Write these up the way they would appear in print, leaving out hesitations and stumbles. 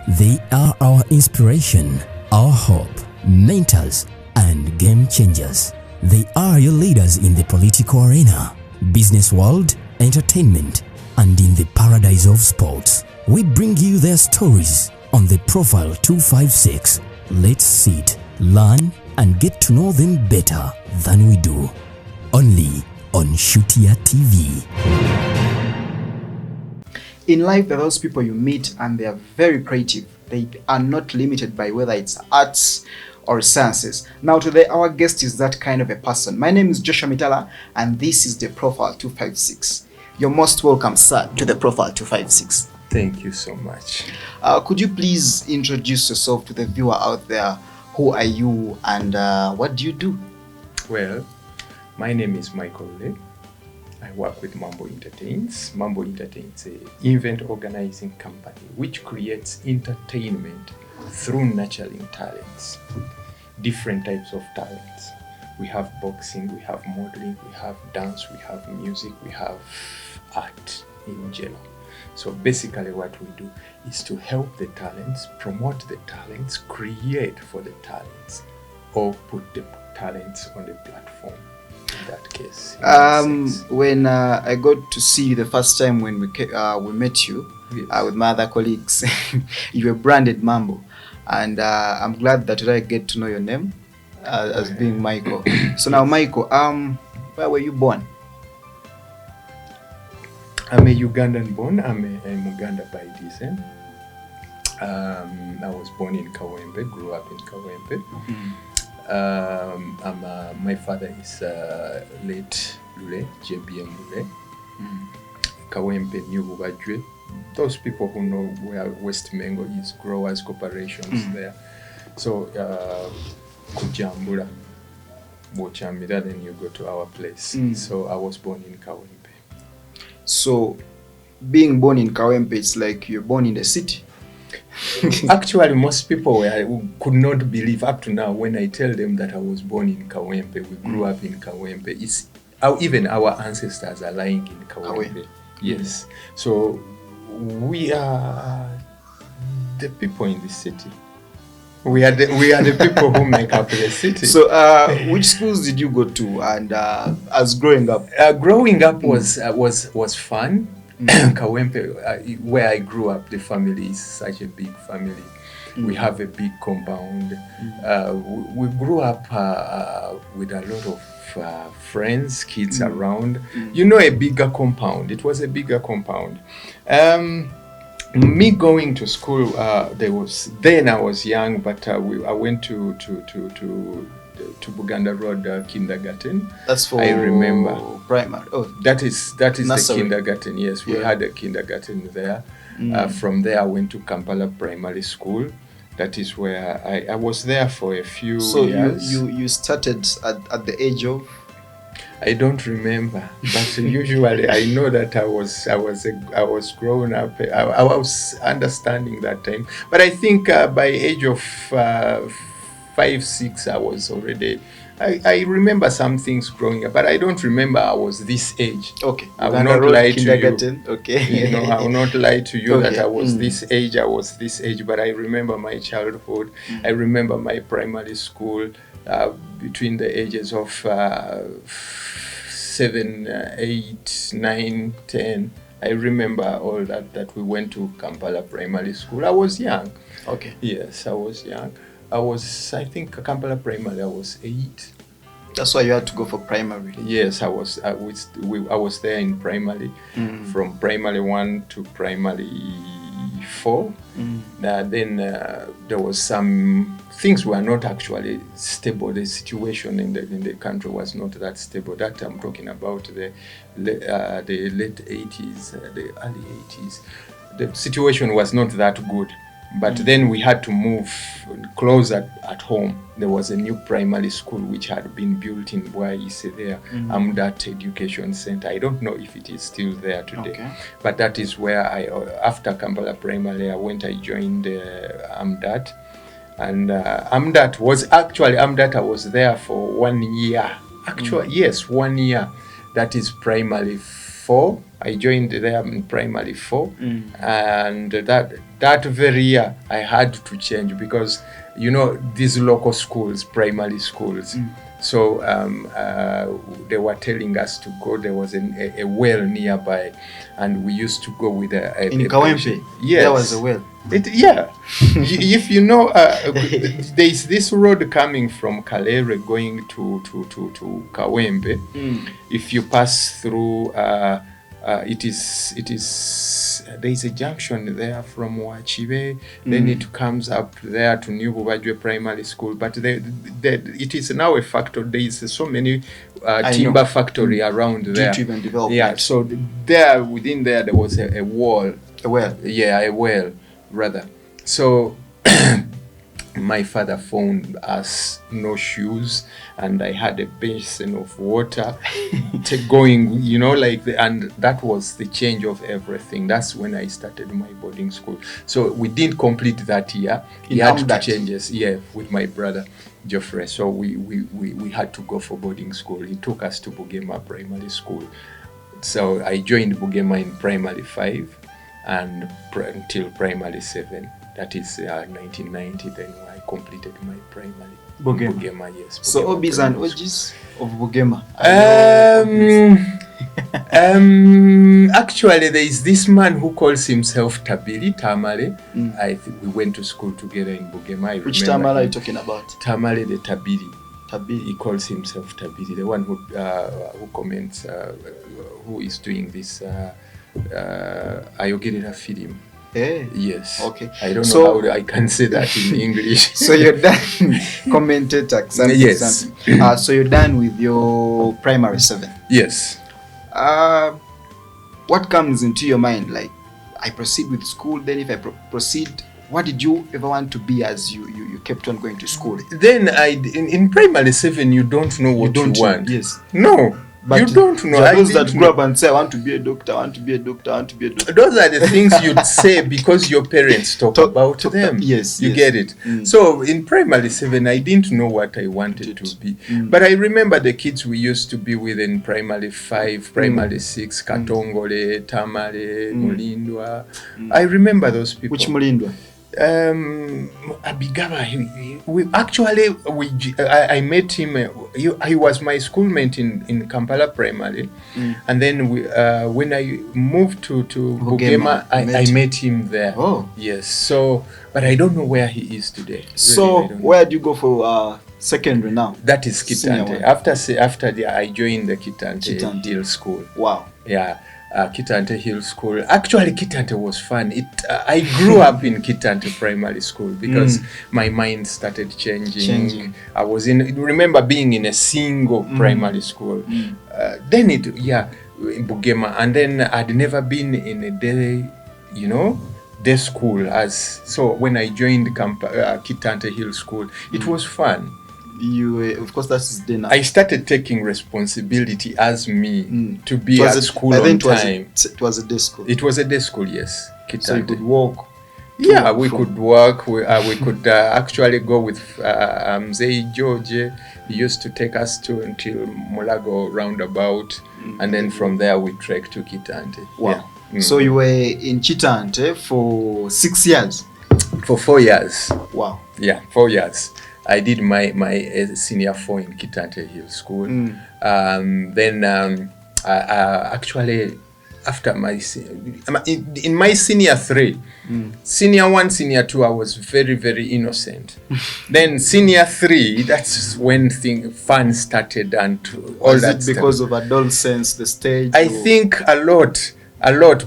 They are our inspiration, our hope, mentors, and game changers. They are your leaders in the political arena, business world, entertainment, and in the paradise of sports. We bring you their stories on the Profile 256. Let's sit, learn, and get to know them better than we do. Only on Shutia TV. In life, there are those people you meet and they are very creative. They are not limited by whether it's arts or sciences. Now today, our guest is that kind of a person. My name is Joshua Mitala and this is the Profile 256. You're most welcome, sir, to the Profile 256. Thank you so much. Could you please introduce yourself to the viewer out there? Who are you and what do you do? Well, my name is Michael Lule. I work with Mambo Entertains. Mambo Entertains is an event organizing company which creates entertainment through nurturing talents, different types of talents. We have boxing, we have modeling, we have dance, we have music, we have art in general. So basically what we do is to help the talents, promote the talents, create for the talents, or put the talents on the platform. In that case. When I got to see you the first time when we met you, yes, with my other colleagues, you were branded Mambo, and I'm glad that today I get to know your name as being Michael. So now, Michael, where were you born? I'm a Ugandan born. I'm Uganda by descent. I was born in Kawempe, grew up in Kawempe. My father is late Lule, JBM Lule. Kawempe, New Bubajwe. Those people who know where West Mengo is, growers corporations there. So Kujambura, Bochamira, then you go to our place. So I was born in Kawempe. So being born in Kawempe, it's like you're born in the city. Actually, most people could not believe up to now when I tell them that I was born in Kawempe. We grew up in Kawempe. It's even our ancestors are lying in Kawempe. Yes. So we are the people in the city. We are the people who make up the city. So, which schools did you go to? And as growing up, was fun. Kawempe, where I grew up, the family is such a big family. We have a big compound. We grew up with a lot of friends, kids around. You know, a bigger compound. It was a bigger compound. Me going to school, then I was young, but I went to Buganda Road kindergarten. That's for, I remember, primary. Oh, that is nursery. The kindergarten. Yes, we had a kindergarten there. From there, I went to Kampala Primary School. That is where I was there for a few years. So you started at the age of? I don't remember, but usually I know that I was grown up. I was understanding that time, but I think by age of 5, 6, I was already. I remember some things growing up, but I don't remember I was this age. Okay, I will not lie to you. Okay, you know, I will not lie to you that I was this age. I was this age, but I remember my childhood. I remember my primary school between the ages of 7, 8, 9, 10. I remember all that we went to Kampala Primary School. I was young. Okay. Yes, I was young. I think Kampala Primary, I was 8. That's why you had to go for primary. Yes, I was there in primary, from primary 1 to primary 4. Then there was some things were not actually stable. The situation in the country was not that stable. That I'm talking about the late 80s, the early 80s. The situation was not that good. But then we had to move closer at home. There was a new primary school which had been built in Bwaise there, Amdat Education Center. I don't know if it is still there today, but that is where after Kampala Primary, I joined Amdat. And Amdat I was there for 1 year. Actually, yes, 1 year. That is primary 4. I joined there in primary 4, and that very year I had to change because these local schools, primary schools. So they were telling us to go. There was a well nearby, and we used to go with a in Kawempe. Yes, there was a well. If there is this road coming from Kalere going to Kawempe. If you pass through, it is there is a junction there from Wachibe, then it comes up there to New Bubajwe Primary School, but it is now a factory. There is so many timber factory around there. Yeah, so there within there was a wall. A well. Yeah, a well rather. So my father found us no shoes, and I had a basin of water going, and that was the change of everything. That's when I started my boarding school. So we didn't complete that year. He had to change us, with my brother Geoffrey. So we had to go for boarding school. He took us to Bugema Primary School. So I joined Bugema in primary 5 and until primary 7. That is 1990. Then I completed my primary. Bugema, yes. Bugema, so hobbies and orgies of Bugema. Actually, there is this man who calls himself Tabili Tamale. I think we went to school together in Bugema. Which Tamale are you talking about? Tamale the Tabili. Tabili. He calls himself Tabili, the one who comments, who is doing this Ayogerera film. Hey. Yes. Okay. I don't know how I can say that in English. So you're done, commentator. Yes. So you're done with your primary 7. Yes. What comes into your mind? Like, I proceed with school. Then, if I proceed, what did you ever want to be as you kept on going to school? Then in primary 7, you don't know what you want. Yes. No. But you don't know. Those that grow up and say, I want to be a doctor, I want to be a doctor, I want to be a doctor. Those are the things you'd say because your parents talk about them. Yes. You get it? So in primary 7, I didn't know what I wanted to be. But I remember the kids we used to be with in primary 5, primary 6, Katongole, Tamale, Mulindwa. I remember those people. Which Mulindwa? Abigaba. I met him. He was my schoolmate in Kampala Primary, and then when I moved to Bugema, I met him there. Oh, yes. So, but I don't know where he is today. Really, so, where do you go for secondary now? That is Kitante. After I joined the Kitante Hill School. Wow. Yeah. Kitante Hill School. Actually, Kitante was fun. I grew up in Kitante Primary School because my mind started changing. I was remember being in a single primary school. Then in Bugema, and then I'd never been in a day school. So when I joined Kitante Hill School, it was fun. Of course, that's dinner. I started taking responsibility as me to be at school on time. It was a day school. It was a day school, yes. Kitante. So you could walk. Yeah, we could walk. We could actually go with Mzee George. He used to take us until Mulago roundabout, and then from there we trekked to Kitante. Wow. Yeah. So you were in Kitante for 6 years? For 4 years. Wow. Yeah, 4 years. I did my senior 4 in Kitante Hill School. Then actually after in my senior 3, senior 1, senior 2, I was very, very innocent. Then senior 3, that's when fun started and all that. Was it because of adolescence, the stage? I think a lot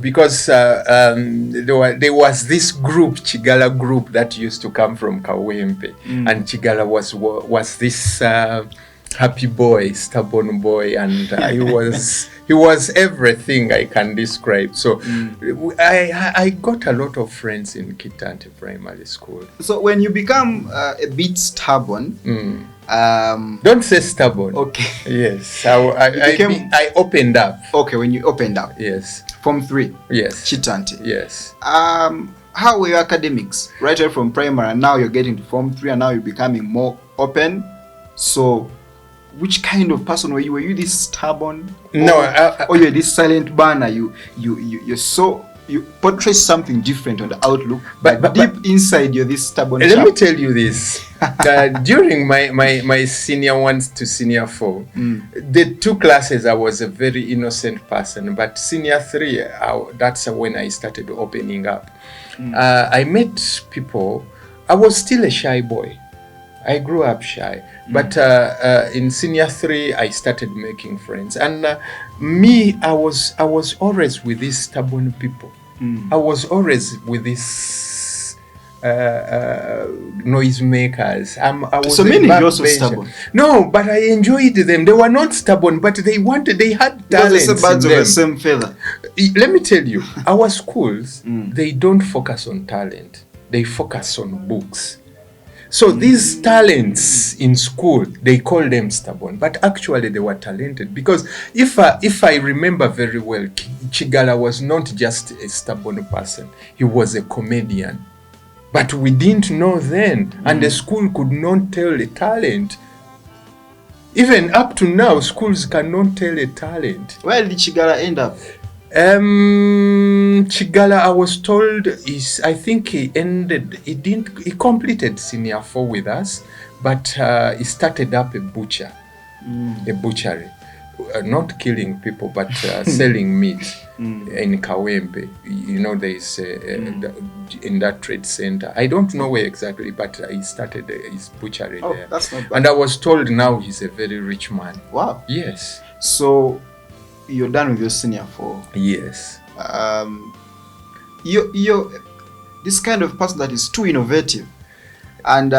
because there was this group, Chigala group, that used to come from Kawempe, and Chigala was this happy boy, stubborn boy, and he was everything I can describe. So I got a lot of friends in Kitante Primary School. So when you become a bit stubborn, don't say stubborn. Okay. Yes. I opened up. Okay, when you opened up. Yes. Form 3. Yes. Kitante. Yes. How were your academics? Right from primary, and now you're getting to Form 3, and now you're becoming more open. So which kind of person were you? Were you this stubborn? No, or you're this silent burner. You portray something different on the outlook, but deep inside you're this stubborn. Let me tell you this. During my senior 1 to senior 4, the 2 classes I was a very innocent person, but senior 3, that's when I started opening up. I met people. I was still a shy boy. I grew up shy, but in senior 3 I started making friends, and I was always with these stubborn people. I was always with these noisemakers. I was so meaning you're also stubborn? No, but I enjoyed them. They were not stubborn, but they had talents. Because birds of the same feather. Let me tell you, our schools, they don't focus on talent. They focus on books. So these talents in school, they call them stubborn, but actually they were talented, because if I remember very well, Chigala was not just a stubborn person, he was a comedian. But we didn't know then, and the school could not tell a talent. Even up to now, schools cannot tell a talent. Where did Chigala end up? Chigala, I was told, I think he completed senior 4 with us, but he started up a butchery. Not killing people, but selling meat in Kawempe. You know, there is in that trade center. I don't know where exactly, but he started his butchery there. That's not bad. And I was told now he's a very rich man. Wow. Yes. So you're done with your senior 4. Yes. You're this kind of person that is too innovative, and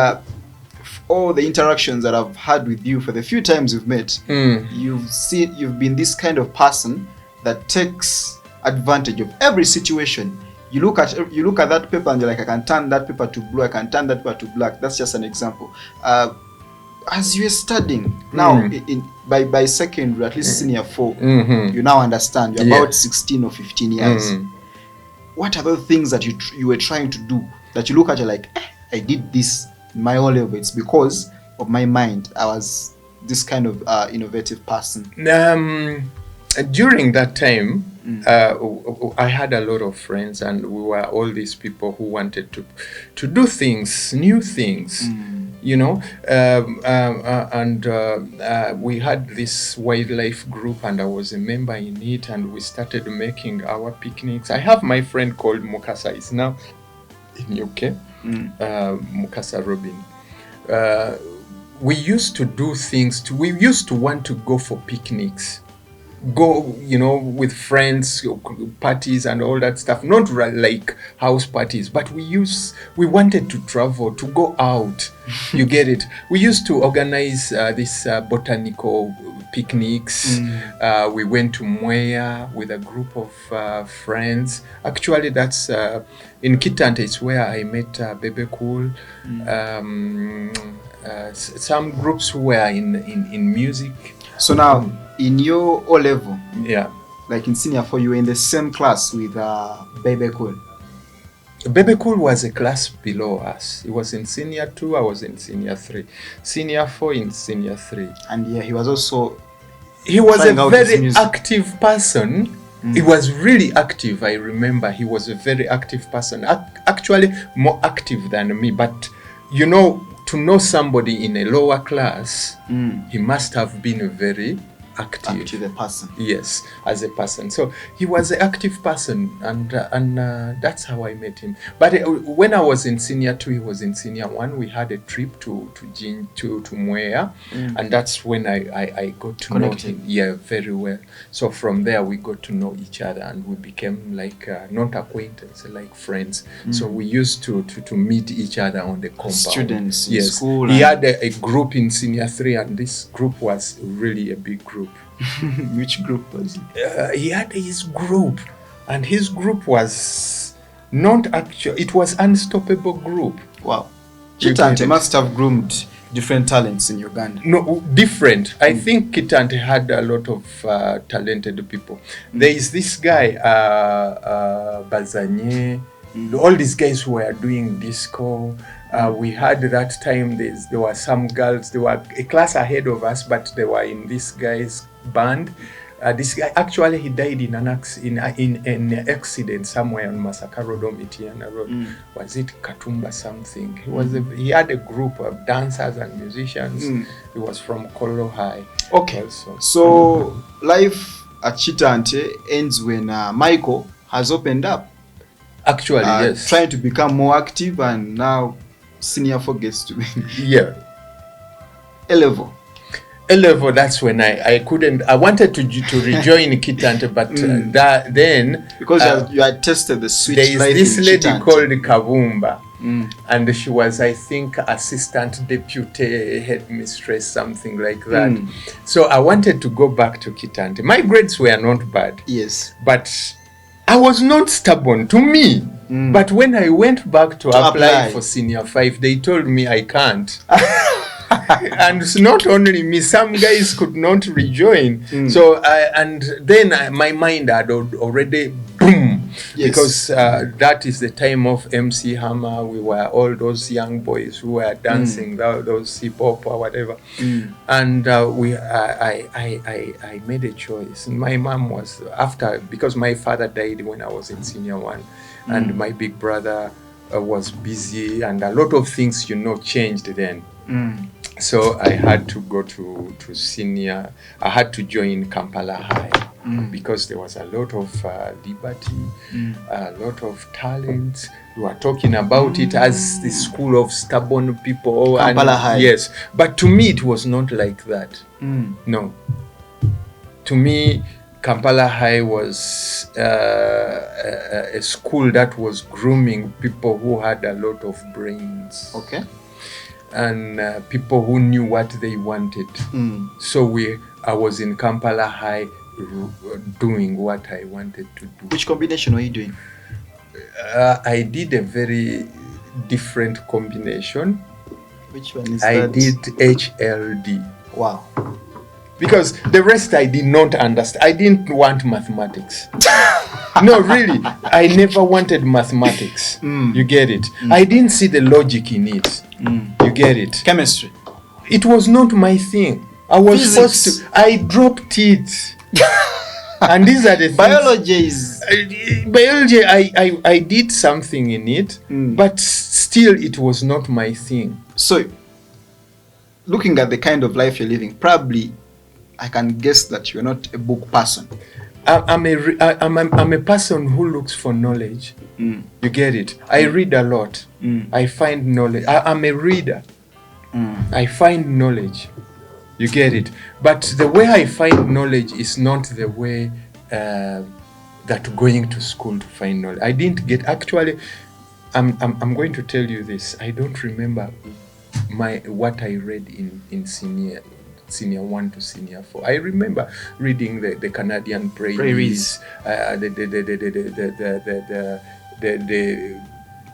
all the interactions that I've had with you for the few times we've met, you've been this kind of person that takes advantage of every situation. You look at that paper and you're like, I can turn that paper to blue, I can turn that paper to black. That's just an example. As you're studying now, by secondary, at least senior 4, you now understand. You're about 16 or 15 years. What are the things that you were trying to do that you look at, you're like, I did this in my O level? It's because of my mind. I was this kind of innovative person. During that time, I had a lot of friends, and we were all these people who wanted to do things, new things. You know, and we had this wildlife group, and I was a member in it, and we started making our picnics. I have my friend called Mukasa, is now in UK, Mukasa Robin. We used to do things, we used to want to go for picnics. Go, you know, with friends, parties and all that stuff. Not like house parties, but we wanted to travel, to go out. You get it? We used to organize this botanical picnics. We went to Mwea with a group of friends. Actually, that's in Kitante. It's where I met Bebe Cool. Some groups who were in music. So now, in your O level, like in senior 4, you were in the same class with Bebe Cool. Bebe Cool was a class below us. He was in senior 2, I was in senior 3. Senior 4 in senior 3. And he was also... He was a very active person. He was really active, I remember. He was a very active person. Actually, more active than me. But, you know, to know somebody in a lower class, he must have been very active a person. Yes, as a person. So he was an active person, and that's how I met him. But when I was in senior 2, he was in senior 1. We had a trip to Mwea, and that's when I got to know him. Yeah, very well. So from there we got to know each other, and we became like not acquaintance, like friends. So we used to meet each other on the compound. Students in school. He had a group in senior 3, and this group was really a big group. Which group was it? He had his group, and his group was not actual. It was Unstoppable Group. Wow. Kitante must have groomed different talents in Uganda. No, different. I think Kitante had a lot of talented people. There is this guy, Bazanye, all these guys who were doing disco. We had that time, there were some girls, they were a class ahead of us, but they were in this guy's band. This guy, actually, he died in an accident somewhere on Masaka Road or Mitiana Road. Was it Katumba something? He had a group of dancers and musicians. He was from Kololo High. Okay. Also. So life at Chitante ends when Michael has opened up. Actually, yes. Trying to become more active, and now senior 4 gets to be A-level. A-level, that's when I couldn't. I wanted to rejoin Kitante, but then because you had tested the sweet there is life this in lady Chitante. called Kavumba, and she was, I think, assistant deputy headmistress, something like that. So I wanted to go back to Kitante. My grades were not bad. Yes, but I was not stubborn to me. But when I went back to apply for senior 5, they told me I can't. And it's not only me, some guys could not rejoin. So my mind had already boom. Yes. Because that is the time of MC Hammer. We were all those young boys who were dancing, those hip hop or whatever. And I made a choice. My mom was because my father died when I was in senior 1, and my big brother was busy, and a lot of things, changed then. So I had to go to senior. I had to join Kampala High because there was a lot of liberty, a lot of talent. We were talking about it as the school of stubborn people. Kampala High. Yes, but to me it was not like that. No. To me, Kampala High was a school that was grooming people who had a lot of brains. Okay. And people who knew what they wanted. So I was in Kampala High doing what I wanted to do. Which combination were you doing? I did a very different combination. Which one is I that? did HLD. Wow. Because the rest I did not understand. I didn't want mathematics. No, really. I never wanted mathematics. You get it? I didn't see the logic in it. You get it? Chemistry. It was not my thing. I was Physics. supposed to. I dropped it. And these are the things. Biology is... Biology, I did something in it, but still it was not my thing. So, looking at the kind of life you're living, probably I can guess that you're not a book person. I'm a person who looks for knowledge. You get it? I read a lot. I find knowledge. I'm a reader. I find knowledge. You get it? But the way I find knowledge is not the way that going to school to find knowledge. I didn't get... Actually, I'm going to tell you this. I don't remember what I read in senior 1 to senior 4. I remember reading the Canadian prairies, the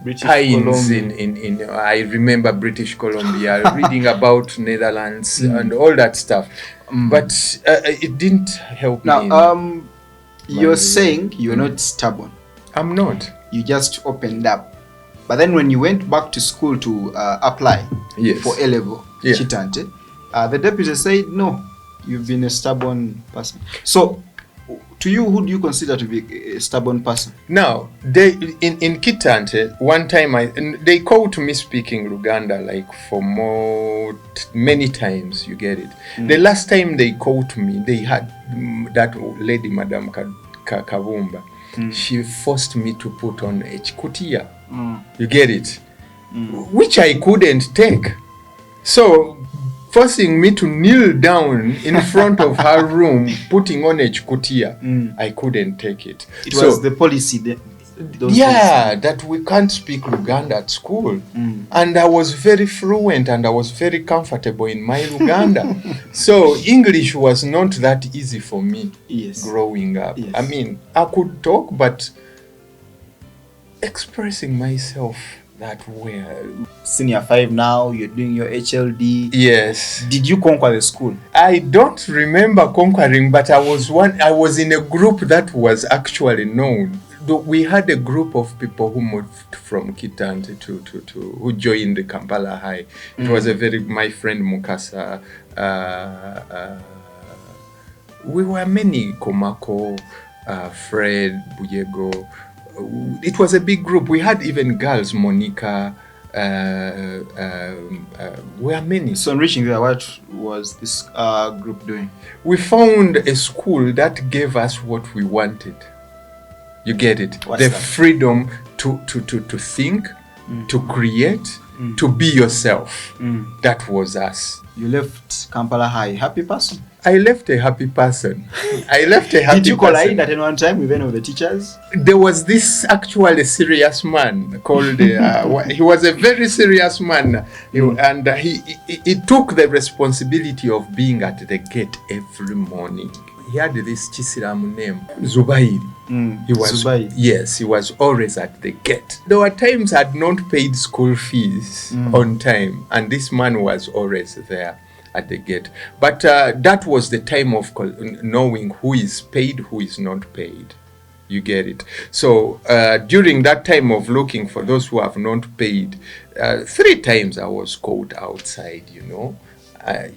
British pines Columbia. in I remember British Columbia, reading about Netherlands and all that stuff. But it didn't help me. Now, you're saying you're not stubborn. I'm not. You just opened up. But then when you went back to school to apply for A-level, Chitante, the deputy said, no, you've been a stubborn person. So, to you, who do you consider to be a stubborn person? Now, in Kitante, one time they called me speaking Luganda like for many times, you get it. The last time they called me, they had that lady, Madam Kavumba. She forced me to put on a chikutia. You get it? Which I couldn't take. So, forcing me to kneel down in front of her room, putting on a chikutia, I couldn't take it. It was the policy. That we can't speak Luganda at school. And I was very fluent and I was very comfortable in my Luganda. So English was not that easy for me growing up. I mean, I could talk, but expressing myself that way. Senior 5 now, you're doing your HLD. Yes. Did you conquer the school? I don't remember conquering, but I was in a group that was actually known. we had a group of people who moved from Kitante to who joined the Kampala High. It was my friend Mukasa. We were many, Komako, Fred, Buyego. It was a big group. We had even girls, Monica. We were many. So, in reaching there, what was this group doing? We found a school that gave us what we wanted. You get it? What's the that? freedom to think, to create, to be yourself. That was us. You left Kampala High. Happy person? I left a happy person. Did you collide at any one time with any of the teachers? There was this actually serious man called, he was a very serious man. And he took the responsibility of being at the gate every morning. He had this Chisilamu name, Zubairi. He was, Zubairi. Yes, he was always at the gate. There were times I had not paid school fees on time, and this man was always there at the gate. But that was the time of knowing who is paid, who is not paid. You get it? So during that time of looking for those who have not paid, 3 times I was caught outside,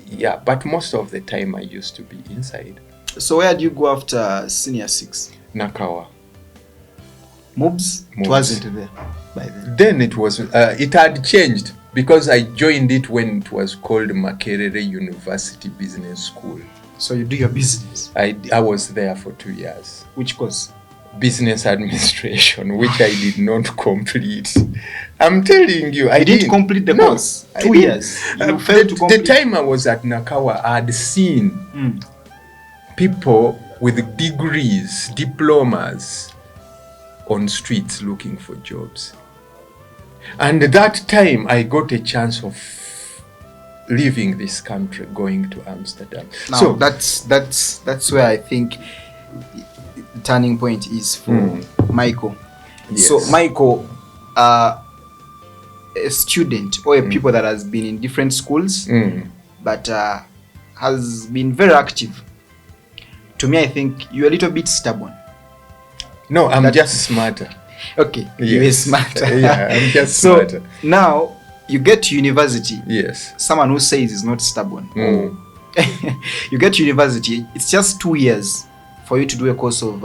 yeah, but most of the time I used to be inside. So where did you go after senior 6? Nakawa. Mobs? It wasn't there by then. Then it had changed because I joined it when it was called Makerere University Business School. So you do your business? I was there for 2 years. Which course? Business administration, which I did not complete. I'm telling you, I didn't complete the course. 2 years. You failed to complete. The time I was at Nakawa, I had seen people with degrees, diplomas on streets looking for jobs. And at that time, I got a chance of leaving this country, going to Amsterdam. Now, so that's where I think the turning point is for Michael. Yes. So Michael, a student or a people that has been in different schools, but has been very active. To me, I think you're a little bit stubborn. No, I'm just smarter. Okay, Yes. you're smarter. Yeah, I'm just smarter. So now you get to university. Yes. Someone who says is not stubborn. You get to university. It's just 2 years for you to do a course of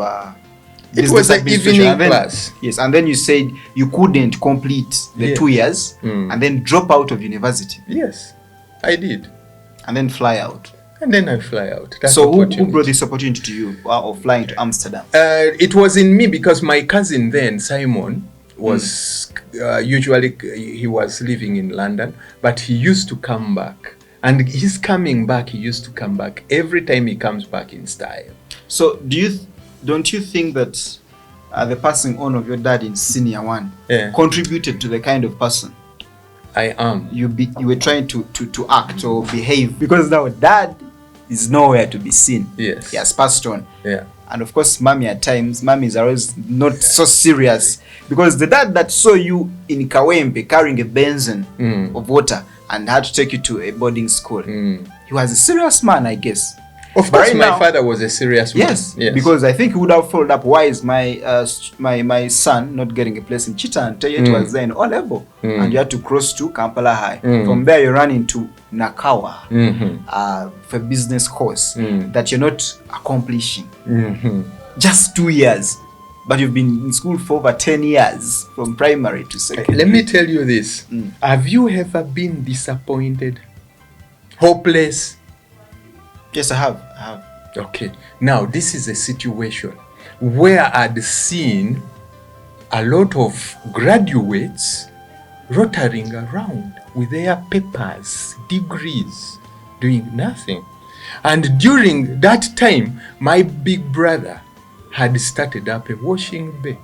It was an evening class. Yes, and then you said you couldn't complete the 2 years and then drop out of university. Yes, I did. And then fly out. And then I fly out. That's So who brought this opportunity to you of flying to Amsterdam? It was in me because my cousin then, Simon, was usually, he was living in London, but he used to come back. And he's coming back, he used to come back every time he comes back in style. So don't you think that the passing on of your dad in senior 1 contributed to the kind of person I am? You were trying to act or behave, because now dad is nowhere to be seen. Yes. He has passed on. Yeah. And of course, mommy at times, mommies are always not so serious, because the dad that saw you in Kawempe carrying a basin of water and had to take you to a boarding school, he was a serious man, I guess. Of course, my father was a serious man. Yes, because I think he would have followed up, why is my son not getting a place in Chita, and tell you it was there in O level, and you had to cross to Kampala High. From there, you ran into Nakawa for business course that you're not accomplishing. Just 2 years, but you've been in school for over 10 years, from primary to secondary. Let me tell you this. Have you ever been disappointed? Hopeless? Yes, I have. Okay. Now, this is a situation where I'd seen a lot of graduates rotating around with their papers, degrees, doing nothing. And during that time, my big brother had started up a washing bay.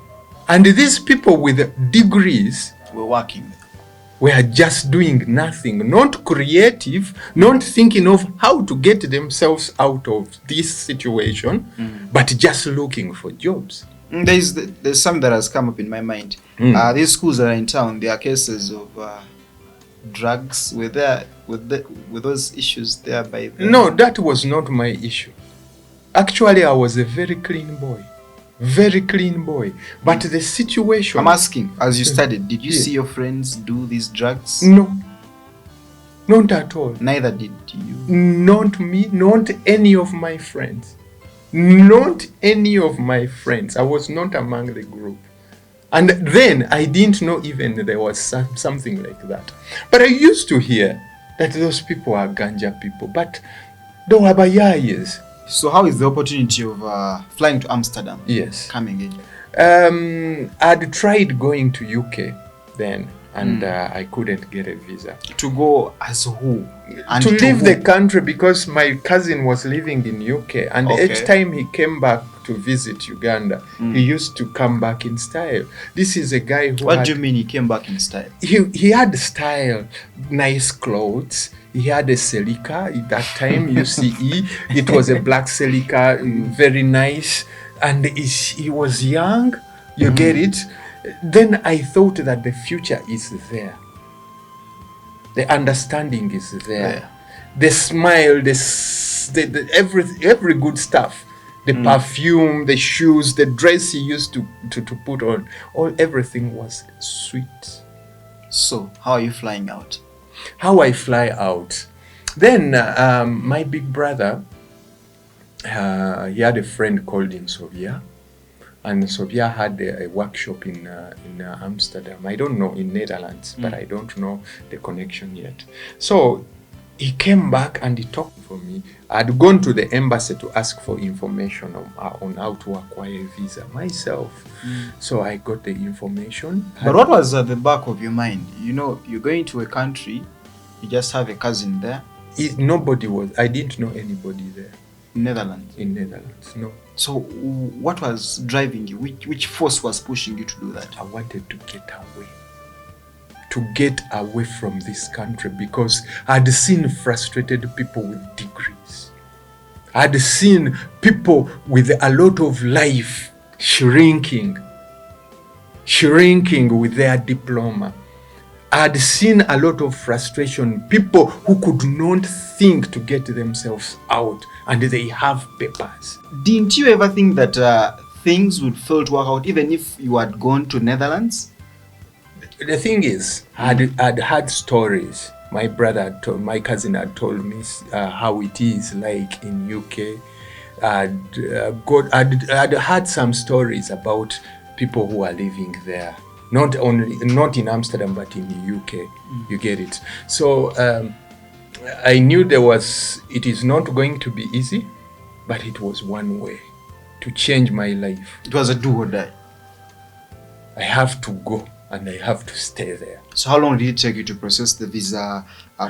And these people with degrees We're working. were just doing nothing, not creative, not thinking of how to get themselves out of this situation, but just looking for jobs. There's something that has come up in my mind. These schools that are in town, there are cases of drugs. Were there with those issues there by then? No, that was not my issue. Actually, I was a very clean boy. very clean boy. But the situation... I'm asking, as you studied, did you Yeah. see your friends do these drugs? No. Not at all. Neither did you. Not me, not any of my friends. Not any of my friends. I was not among the group. And then I didn't know even there was something like that. But I used to hear that those people are ganja people. But they were bayayas. So how is the opportunity of flying to Amsterdam Yes. coming in? I'd tried going to UK then, and I couldn't get a visa. To go as who? And To leave who? the country because my cousin was living in UK, and Okay. each time he came back to visit Uganda, he used to come back in style. This is a guy who What had, do you mean he came back in style? he had style, nice clothes. He had a Celica at that time, UCE. It was a black Celica, very nice, and he was young. You get it? Then I thought that the future is there. The understanding is there. Yeah. The smile, every good stuff. The perfume, the shoes, the dress he used to put on. Everything was sweet. So how are you flying out? How I fly out. Then my big brother, he had a friend called Sovia. And Sovia had a workshop in Amsterdam. I don't know, in Netherlands, but I don't know the connection yet. So he came back and he talked for me. I'd gone to the embassy to ask for information on how to acquire a visa myself. So I got the information. But what was at the back of your mind? You know, you're going to a country, you just have a cousin there. I didn't know anybody there. Netherlands. In Netherlands, no. So what was driving you? Which force was pushing you to do that? I wanted to get away. To get away from this country because I'd seen frustrated people with degrees. I'd seen people with a lot of life shrinking with their diploma. I'd seen a lot of frustration, people who could not think to get themselves out, and they have papers. Didn't you ever think that things would fail to work out even if you had gone to Netherlands? The thing is, I'd had stories. My cousin had told me how it is like in UK. I'd had some stories about people who are living there. Not in Amsterdam, but in the UK. You get it. So I knew it is not going to be easy, but it was one way to change my life. It was a do or die. I have to go and I have to stay there. So how long did it take you to process the visa,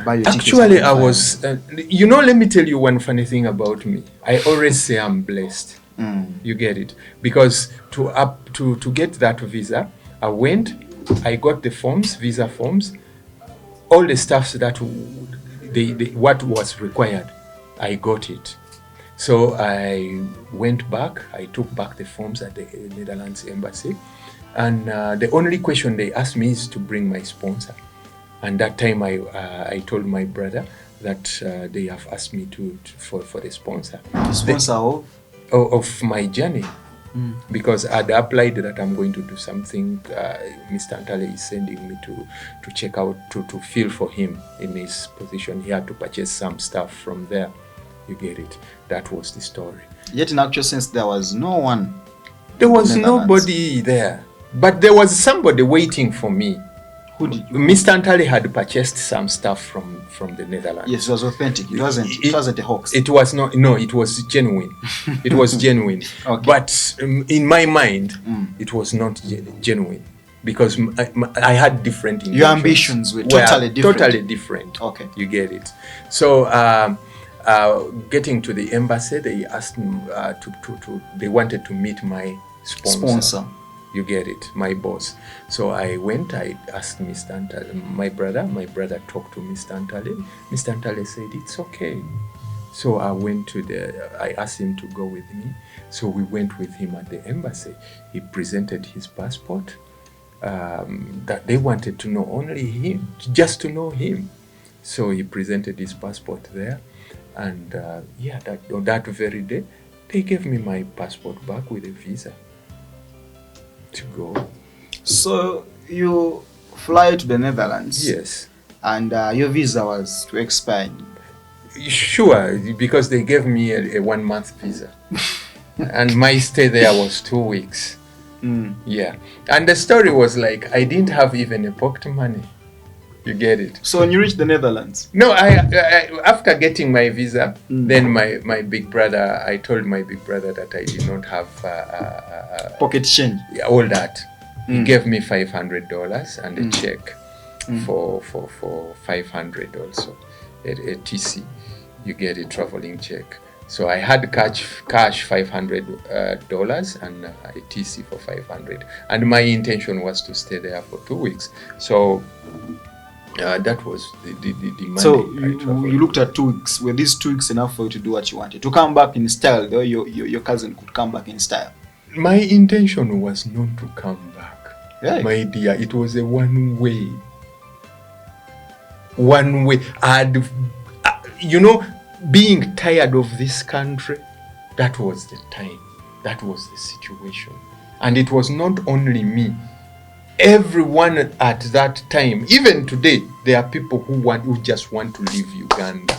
buy your tickets? Actually, I was, let me tell you one funny thing about me. I always say I'm blessed. You get it? Because to get that visa, I got the forms, visa forms, all the stuff that what was required, I got it. So I went back, I took back the forms at the Netherlands embassy, and the only question they asked me is to bring my sponsor. And that time I told my brother that they have asked me for the sponsor. The sponsor of my journey. Because I'd applied that I'm going to do something. Mr. Antale is sending me to check out, to fill for him in his position. He had to purchase some stuff from there. You get it? That was the story. Yet in actual sense, there was no one. There was nobody there. But there was somebody waiting for me. Who did you? Mr. Antale had purchased some stuff from the Netherlands. Yes, it was authentic. It wasn't a hoax. It was not. No, it was genuine. It was genuine. Okay. But in my mind, it was not genuine because I had different intentions. Your ambitions were totally different. Totally different. Okay. You get it. So getting to the embassy, they asked me they wanted to meet my sponsor. You get it, my boss. So I went, I asked Mr. Antale, my brother talked to Mr. Antale. Mr. Antale said, it's okay. So I asked him to go with me. So we went with him at the embassy. He presented his passport. That they wanted to know only him, just to know him. So he presented his passport there. And that very day, they gave me my passport back with a visa. to go. So you fly to the Netherlands. Yes. And your visa was to expire. Sure, because they gave me a 1 month visa. And my stay there was 2 weeks. Yeah. And the story was like, I didn't have even a pocket money. You get it? So when you reached the Netherlands? No, I after getting my visa, then my big brother, I told my big brother that I did not have pocket change. All that. He gave me $500 and a check for 500 also, a TC. You get a traveling check. So I had cash $500 and a TC for 500. And my intention was to stay there for 2 weeks. So that was the money. So you looked at 2 weeks. Were these 2 weeks enough for you to do what you wanted? To come back in style, though your cousin could come back in style? My intention was not to come back. Right. My dear, it was a one way. And, being tired of this country, that was the time. That was the situation. And it was not only me. Everyone at that time, even today, there are people who just want to leave Uganda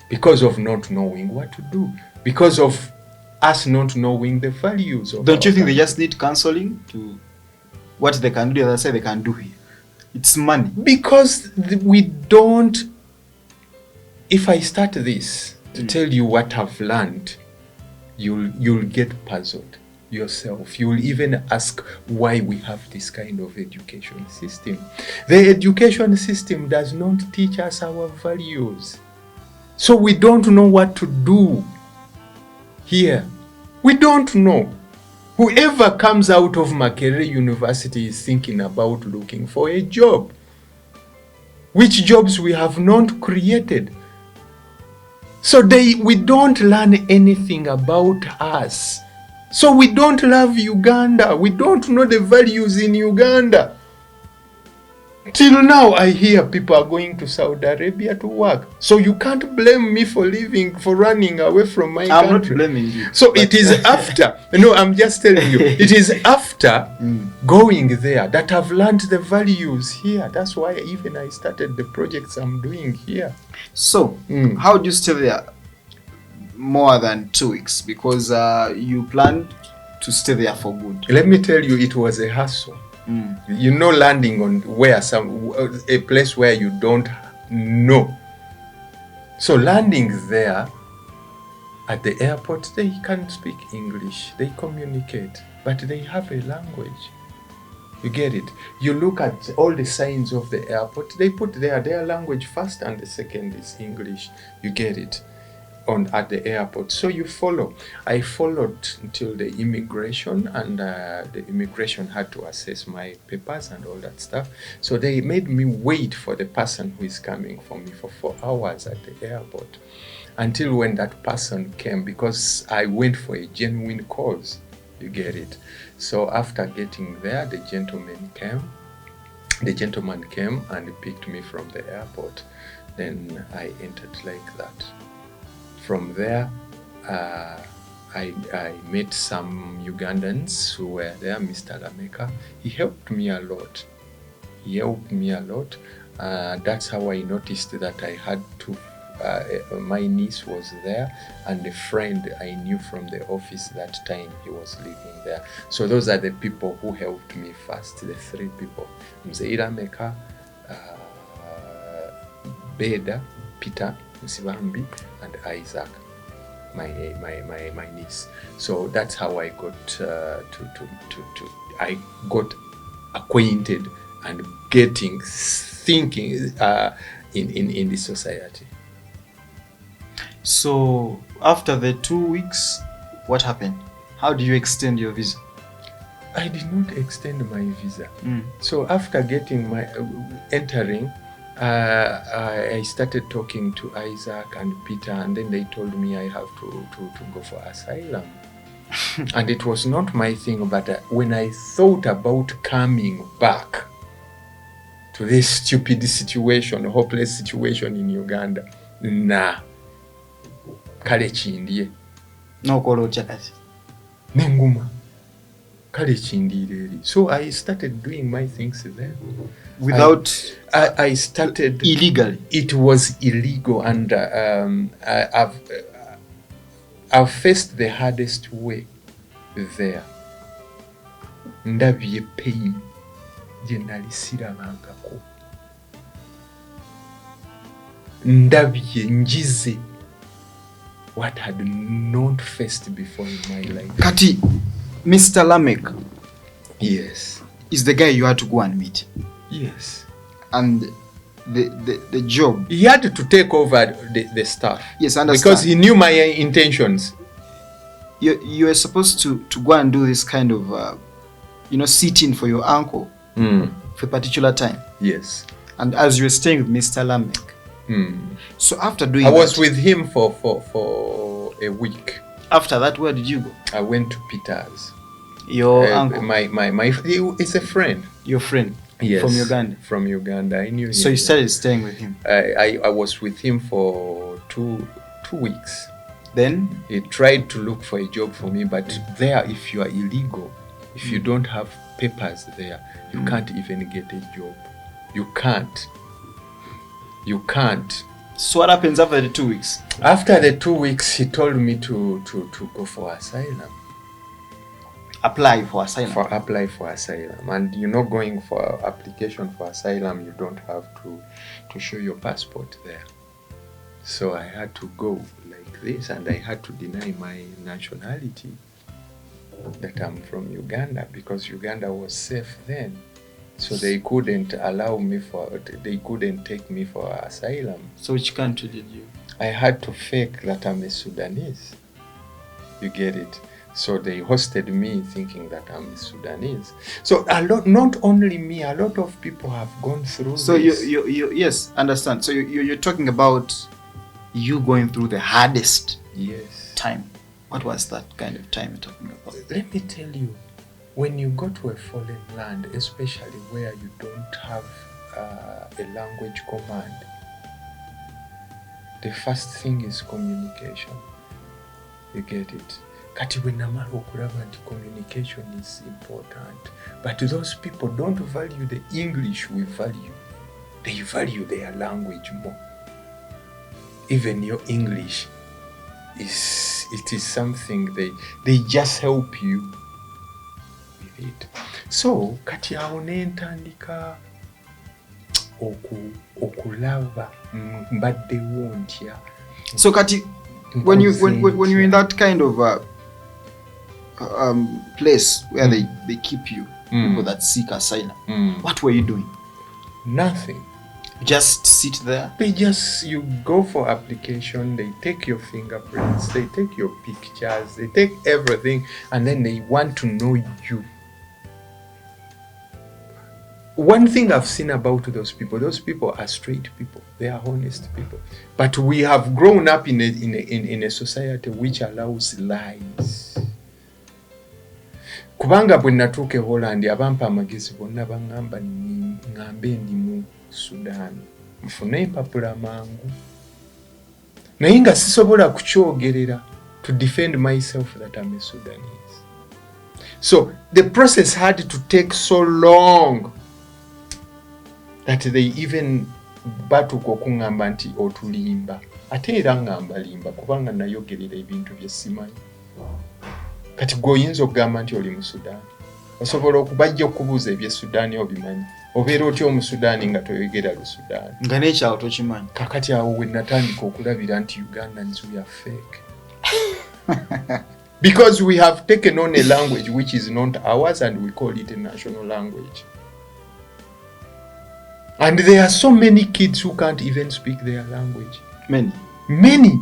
because of not knowing what to do, because of us not knowing the values of. Don't you think they just need counseling to what they can do? As I say, they can do here. It's money. Because we don't. If I start this to tell you what I've learned, you'll get puzzled yourself. You'll even ask why we have this kind of education system. The education system does not teach us our values. So we don't know what to do here. We don't know. Whoever comes out of Makerere University is thinking about looking for a job. Which jobs we have not created. So we don't learn anything about us. So we don't love Uganda. We don't know the values in Uganda. Till now, I hear people are going to Saudi Arabia to work. So you can't blame me for running away from my country. I'm not blaming you. So it is after, no, I'm just telling you, it is after going there that I've learned the values here. That's why even I started the projects I'm doing here. So, how do you stay there more than 2 weeks? Because you planned to stay there for good. Let me tell you, it was a hassle. Landing on a place where you don't know. So landing there at the airport, they can't speak English. They communicate, but they have a language. You get it? You look at all the signs of the airport, they put their language first and the second is English. You get it? At the airport. So you follow. I followed until the immigration, and the immigration had to assess my papers and all that stuff. So they made me wait for the person who is coming for me for 4 hours at the airport until when that person came, because I went for a genuine cause. You get it? So after getting there, the gentleman came and picked me from the airport. Then I entered like that. From there, I met some Ugandans who were there, Mr. Lameka. He helped me a lot. That's how I noticed that I had to, my niece was there, and a friend I knew from the office that time, he was living there. So those are the people who helped me first, the 3 people. Mzee Lameka, Beda, Peter, Nsibambi, and Isaac, my niece. So that's how I got I got acquainted and thinking in the society. So after the 2 weeks, what happened? How do you extend your visa? I did not extend my visa. So after getting entering, I started talking to Isaac and Peter, and then they told me I have to go for asylum. And it was not my thing, but when I thought about coming back to this stupid situation, hopeless situation in Uganda, kale chindie No kolo chakazi. nenguma. kale kindiira eri. So I started doing my things then. Without I started illegally. It was illegal, and I've faced the hardest way there. Ndabye pain gye nali sirabangako. Ndabye njize what I had not faced before in my life. Kati, Mr. Lamek. Yes. Is the guy you had to go and meet. Yes. And the job. He had to take over the stuff. Yes, I understand. Because he knew my intentions. You were supposed to go and do this kind of, sit-in for your uncle for a particular time. Yes. And as you were staying with Mr. Lamek. So after doing I was with him for a week. After that, where did you go? I went to Peter's. Your uncle? It's a friend. Your friend? Yes. From Uganda? From Uganda. I knew him. So you started staying with him? I was with him for two weeks. Then? He tried to look for a job for me, but there, if you are illegal, if you don't have papers there, you can't even get a job. You can't. So what happens after the 2 weeks? After the 2 weeks, he told me to go for asylum. Apply for asylum? Apply for asylum. And going for application for asylum, you don't have to show your passport there. So I had to go like this, and I had to deny my nationality, that I'm from Uganda, because Uganda was safe then. So they couldn't they couldn't take me for asylum. So which country did you? I had to fake that I'm a Sudanese. You get it? So they hosted me thinking that I'm a Sudanese. So not only me, a lot of people have gone through this. So you yes, understand. So you're talking about you going through the hardest time. What was that kind of time you're talking about? Let me tell you, when you go to a foreign land, especially where you don't have a language command, the first thing is communication. You get it? Kati wenamala okulaba nti communication is important. But those people don't value the English we value. They value their language more. Even your English is something they just help you with it. So kati awo nentandika okulaba mbaddewo ntya. So kati when you're in that kind of place where they keep you, people that seek asylum, what were you doing? Nothing. Just sit there? You go for application, they take your fingerprints, they take your pictures, they take everything, and then they want to know you. One thing I've seen about those people are straight people. They are honest people. But we have grown up in a society which allows lies. Kubanga bwe natuuka e Holland, abampa amagezi bonna bangamba ngambe ndi mu Sudan. Nfune empapula mangu. Naye nga sisobola kukyogerera to defend myself that I'm a Sudanese. So the process had to take so long that they even batuuka okungamba nti otulimba. Ate era ngamba limba kubanga nayogerera ebintu bye simanyi. Kati gwoyinza okugamba nti oli mu Sudan. Osobola okubajja okubuuza ebye Sudan obimanyi. Obeera otya omu Sudan nga toyogera lu Sudan. Nga n'ekyawo tokimanyi. Kakati awo we natandika okulabira nti Ugandans we are fake. Because we have taken on a language which is not ours and we call it a national language. And there are so many kids who can't even speak their language. Many.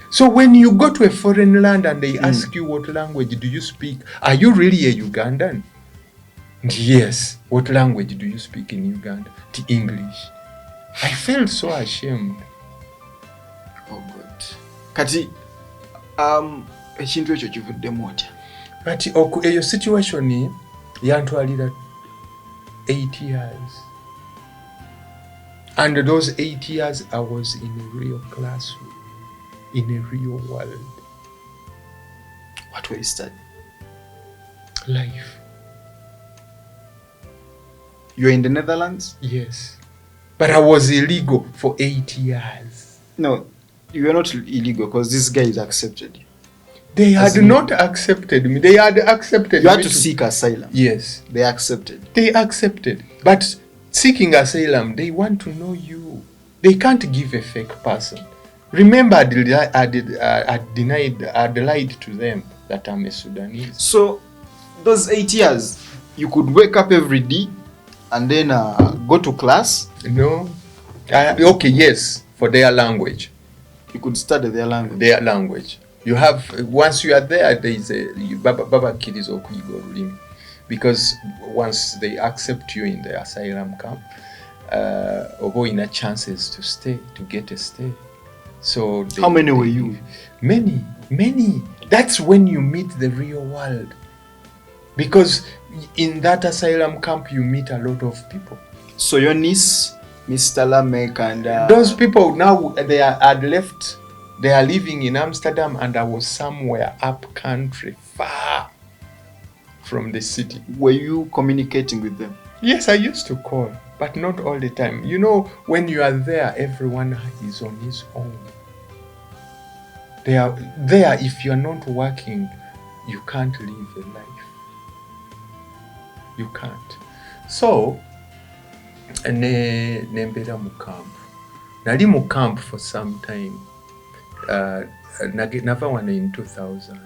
So when you go to a foreign land and they ask you what language do you speak, are you really a Ugandan? Yes. What language do you speak in Uganda? The English. I felt so ashamed. Oh God. Kati, ekintu ekyo kivuddemu otya? Kati eyo situation yantwalira 8 years. And those 8 years I was in a real classroom, in a real world. What were you studying? Life. You're in the Netherlands? Yes. But I was illegal for 8 years. No, you are not illegal because this guy is accepted. They had not accepted me. They had accepted You had me to seek asylum. Yes. They accepted. They accepted. But seeking asylum, they want to know you. They can't give a fake person. Remember, I lied to them that I'm a Sudanese. So, those 8 years, you could wake up every day and then go to class? No. Okay, yes, for their language. You could study their language. Their language. You have, once you are there is a Baba Kidis Okuigo Rulimi. Because once they accept you in the asylum camp, or in a chances to stay, to get a stay. So how many were you? Many. That's when you meet the real world. Because in that asylum camp, you meet a lot of people. So your niece, Mitala, and those people now they had left. They are living in Amsterdam, and I was somewhere up country, far from the city. Were you communicating with them? Yes, I used to call, but not all the time. You know, when you are there, everyone is on his own. They are there. If you are not working, you can't live a life. You can't. So, nembera mu camp. Nali mu camp for some time. Nava one in 2000.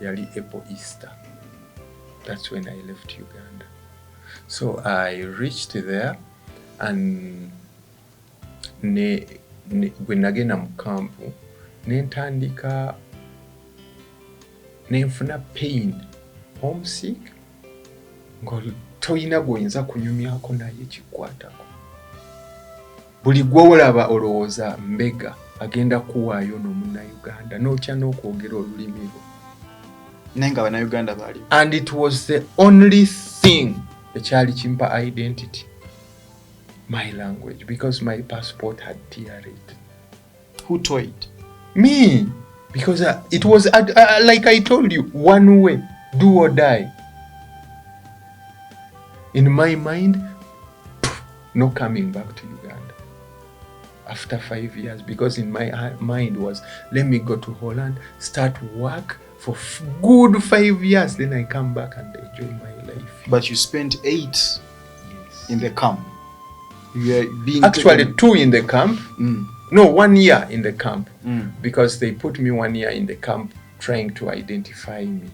Yali April Easter. That's when I left Uganda. So I reached there, and when nagenda mu camp, nentandika nenfuna pain, homesick, ngo toyina goyinza kunyumyako naye kikwatako. Buli gwolaba olowooza mbega agenda kuwaayo n'omunna Uganda n'otya n'okwogera olulimi lwo. Nenga bana Uganda bali. And it was the only thing ekyali kimpa identity, my language, because my passport had teared it. Who told? Me, because it was like I told you, one way, do or die. In my mind, no coming back to Uganda after 5 years, because in my mind was, let me go to Holland, start work for good 5 years, then I come back and enjoy my life. But you spent 8 yes. in the camp. You were being actually taken... 2 in the camp. No, 1 year in the camp, because they put me 1 year in the camp trying to identify me.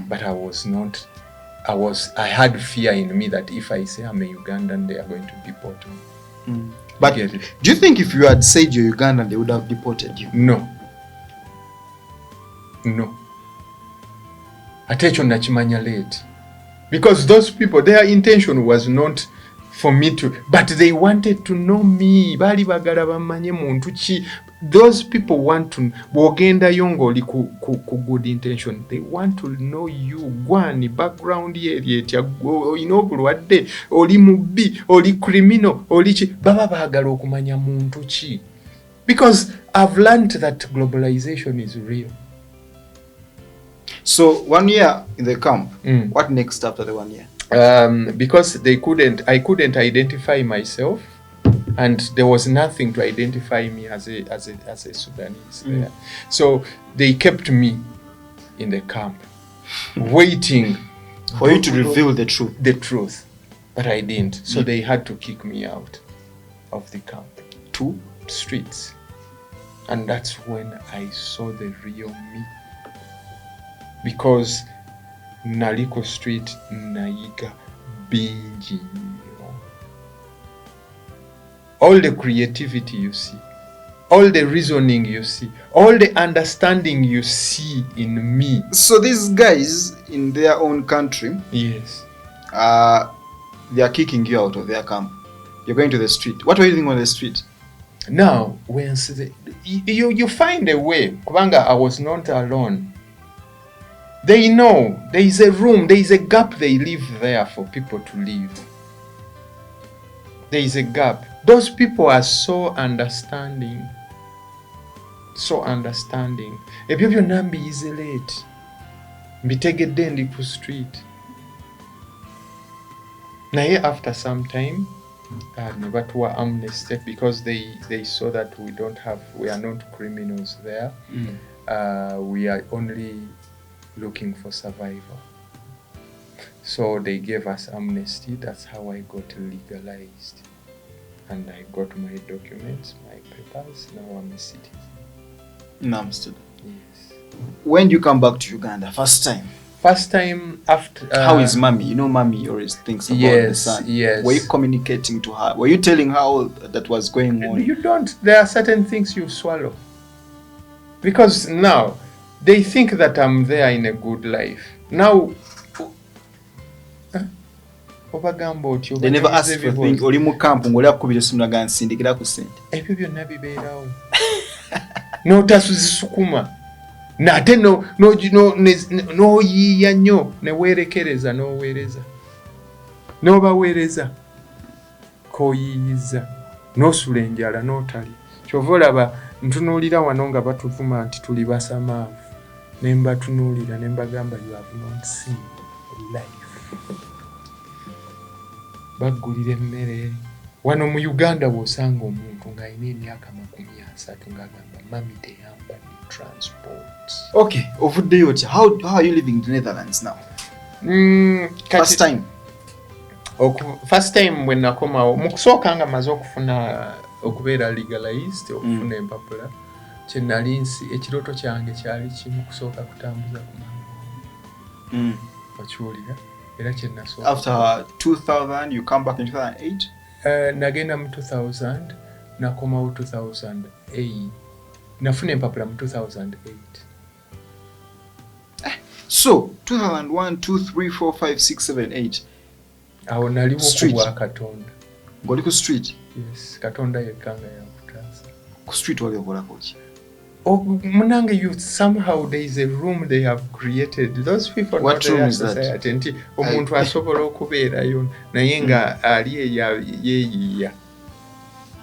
But I had fear in me that if I say I'm a Ugandan, they are going to deport me. But do you think if you had said you're Ugandan, they would have deported you? No. Attention nachimanya late. Because those people, their intention was not for me to, but they wanted to know me. Bali bagala bamanye muntu ki. Those people want to, bogenda yongo li ku good intention. They want to know you. Gwani background area ya inobulwadde, oli mubi, oli criminal, oli ki. Baba bagala okumanya muntu ki. Because I've learned that globalization is real. So 1 year in the camp, what next after the 1 year? Because I couldn't identify myself, and there was nothing to identify me as a Sudanese there. So they kept me in the camp, waiting for you to reveal the truth. The truth, but I didn't. So they had to kick me out of the camp to streets, and that's when I saw the real me. Because Naliko Street Naiga bingi. All the creativity you see, all the reasoning you see, all the understanding you see in me. So these guys in their own country, yes, they are kicking you out of their camp. You're going to the street. What were you doing on the street? Now, when you find a way. Kubanga, I was not alone. They know there is a room, there is a gap they leave there for people to live. There is a gap. Those people are so understanding. So understanding. Ebyo byonna mbiyizeleeti. Mbitegedde ndi ku street. naye after some time ne batuwa amnesty because they saw that we are not criminals there. We are only looking for survival. So they gave us amnesty. That's how I got legalized. And I got my documents, my papers. Now I'm a citizen. Understood. Yes. When do you come back to Uganda? First time after... how is mommy? You know mommy always thinks about the son. Yes. Were you communicating to her? Were you telling her all that was going on? You don't. There are certain things you swallow. Because now, they think that I'm there in a good life. Now... They never ask for things. Oli mu camp ngoli akubira simu naga nsindikira ku sente. Ebyo byonna bibeerawo. N'otasuzisukuma. Nate n'oyiiya nnyo ne weerekereza n'oweereza. N'obaweereza k'oyiiyiza. N'osula enjala n'otali. Kyova olaba ntunuulira wano nga batuvuma nti tuli basamaavu. Ne mbatunuulira ne mbagamba you have not seen life. Baggulira emmere. Wano mu Uganda w'osanga omuntu ng'alina emyaka 30 ng'agamba mami teyampadde transport. Okay, ovuddeyo otya? How are you living in the Netherlands now? First time? First time when nakomawo mu kusooka nga maze okufuna okubeera legalized okufuna empapula kye nali nsi ekirooto kyange kyali kimu kusooka kutambuza ku Mambo. Okiwulira? Era kye nasooka. After 2000 you come back in 2008? Nagenda mu 2000 nakomawo 2008 nafuna empapula mu 2008. So 2001 2 3 4 5 6 7 8 awo naliwo kubwa Katonda. Ng'oli ku street? Yes, Katonda yekkanga yakutaasa. Ku street wali okolako ki? Munange youth, somehow there is a room they have created. Those people What not room their is that? society. Nti omuntu asobola okubeerayo naye nga ali yeeyiiya.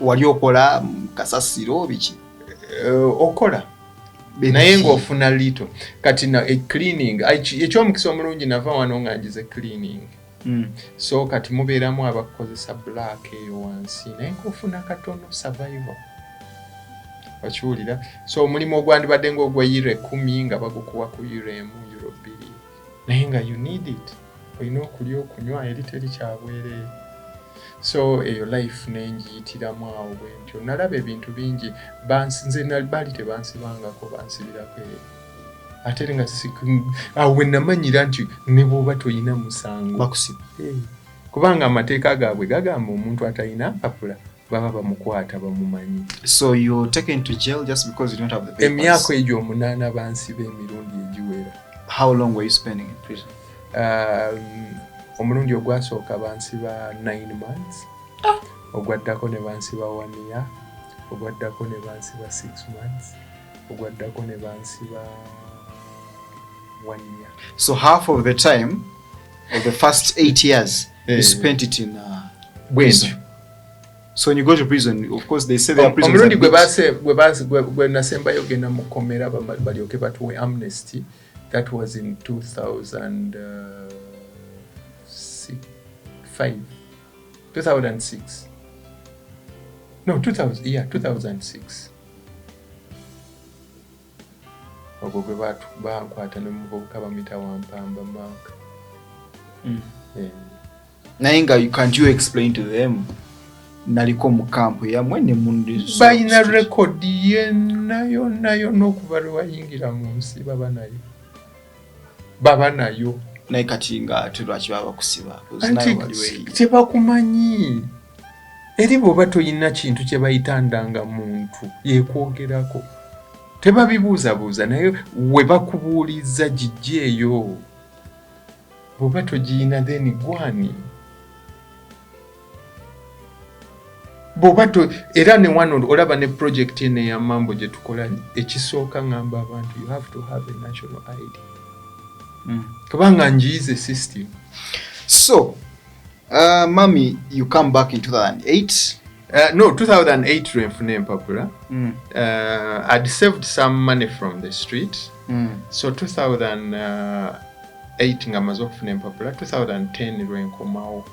Wali okola kasasiro biki? Okola. Naye ng'ofuna lito. Kati na cleaning. Ekyomukisa omulungi nava wano nga njize cleaning. So kati mubeeramu abakozesa black eyo wansi naye ng'ofuna katono survival. Wakiwulira? So omulimu ogwandibadde ng'ogwa euro 10 nga bagukuwa ku euro 1 euro 2 naye nga you need it. Olina okulya okunywa eri teri kyabwereere. So eyo life nenjiyitiramu awo bwe ntyo. Nalaba ebintu bingi nze baali tebansibangako bansibirako eyo. Ate nga awo we namanyira nti ne bw'oba toyina musango bakusiba. Kubanga amateeka gaabwe gagamba omuntu atalina mpapula baba bamukwata bamumanyi. So you're taken to jail just because you don't have the papers? Emyaka egyo 8 bansiba emirundi egiwera. How long were you spending in prison? Omulundi ogwasooka bansiba 9 months. Ogwaddako ne bansiba 1 year. Ogwaddako ne bansiba 6 months. Ogwaddako ne bansiba 1 year. So half of the time of the first 8 years you spent it in prison. So when you go to prison, of course they say the prison. Omulundi gwe nasembayo genda mu kkomera balyoke batuwe amnesty. That was in 2006. No, 2006. Ogwo gwe bankwata ne muvubuka bamuyita Wampamba Mark. Naye nga can't you explain to them naliko mu camp yamwe ne mundu bayina record yonna okuva lwe wayingira mu nsi baba nayo naye kati nga tulwaki baba kusiba tebakumanyi eri bw'oba toyina kintu kye bayitandanga muntu yeekwogerako tebabibuuzabuuza naye we bakubuuliza gijja eyo bw'oba togiyina then gwani Bobato era ne wano olaba ne project ene ya Mambo gye tukola ekisooka ngamba abantu you have to have a national ID. Kubanga njize system. So, Mami, you come back in 2008? No, 2008 renfune empapula. I'd saved some money from the street. So 2008 2008 nga maze okufuna empapula, 2010 lwenkomawo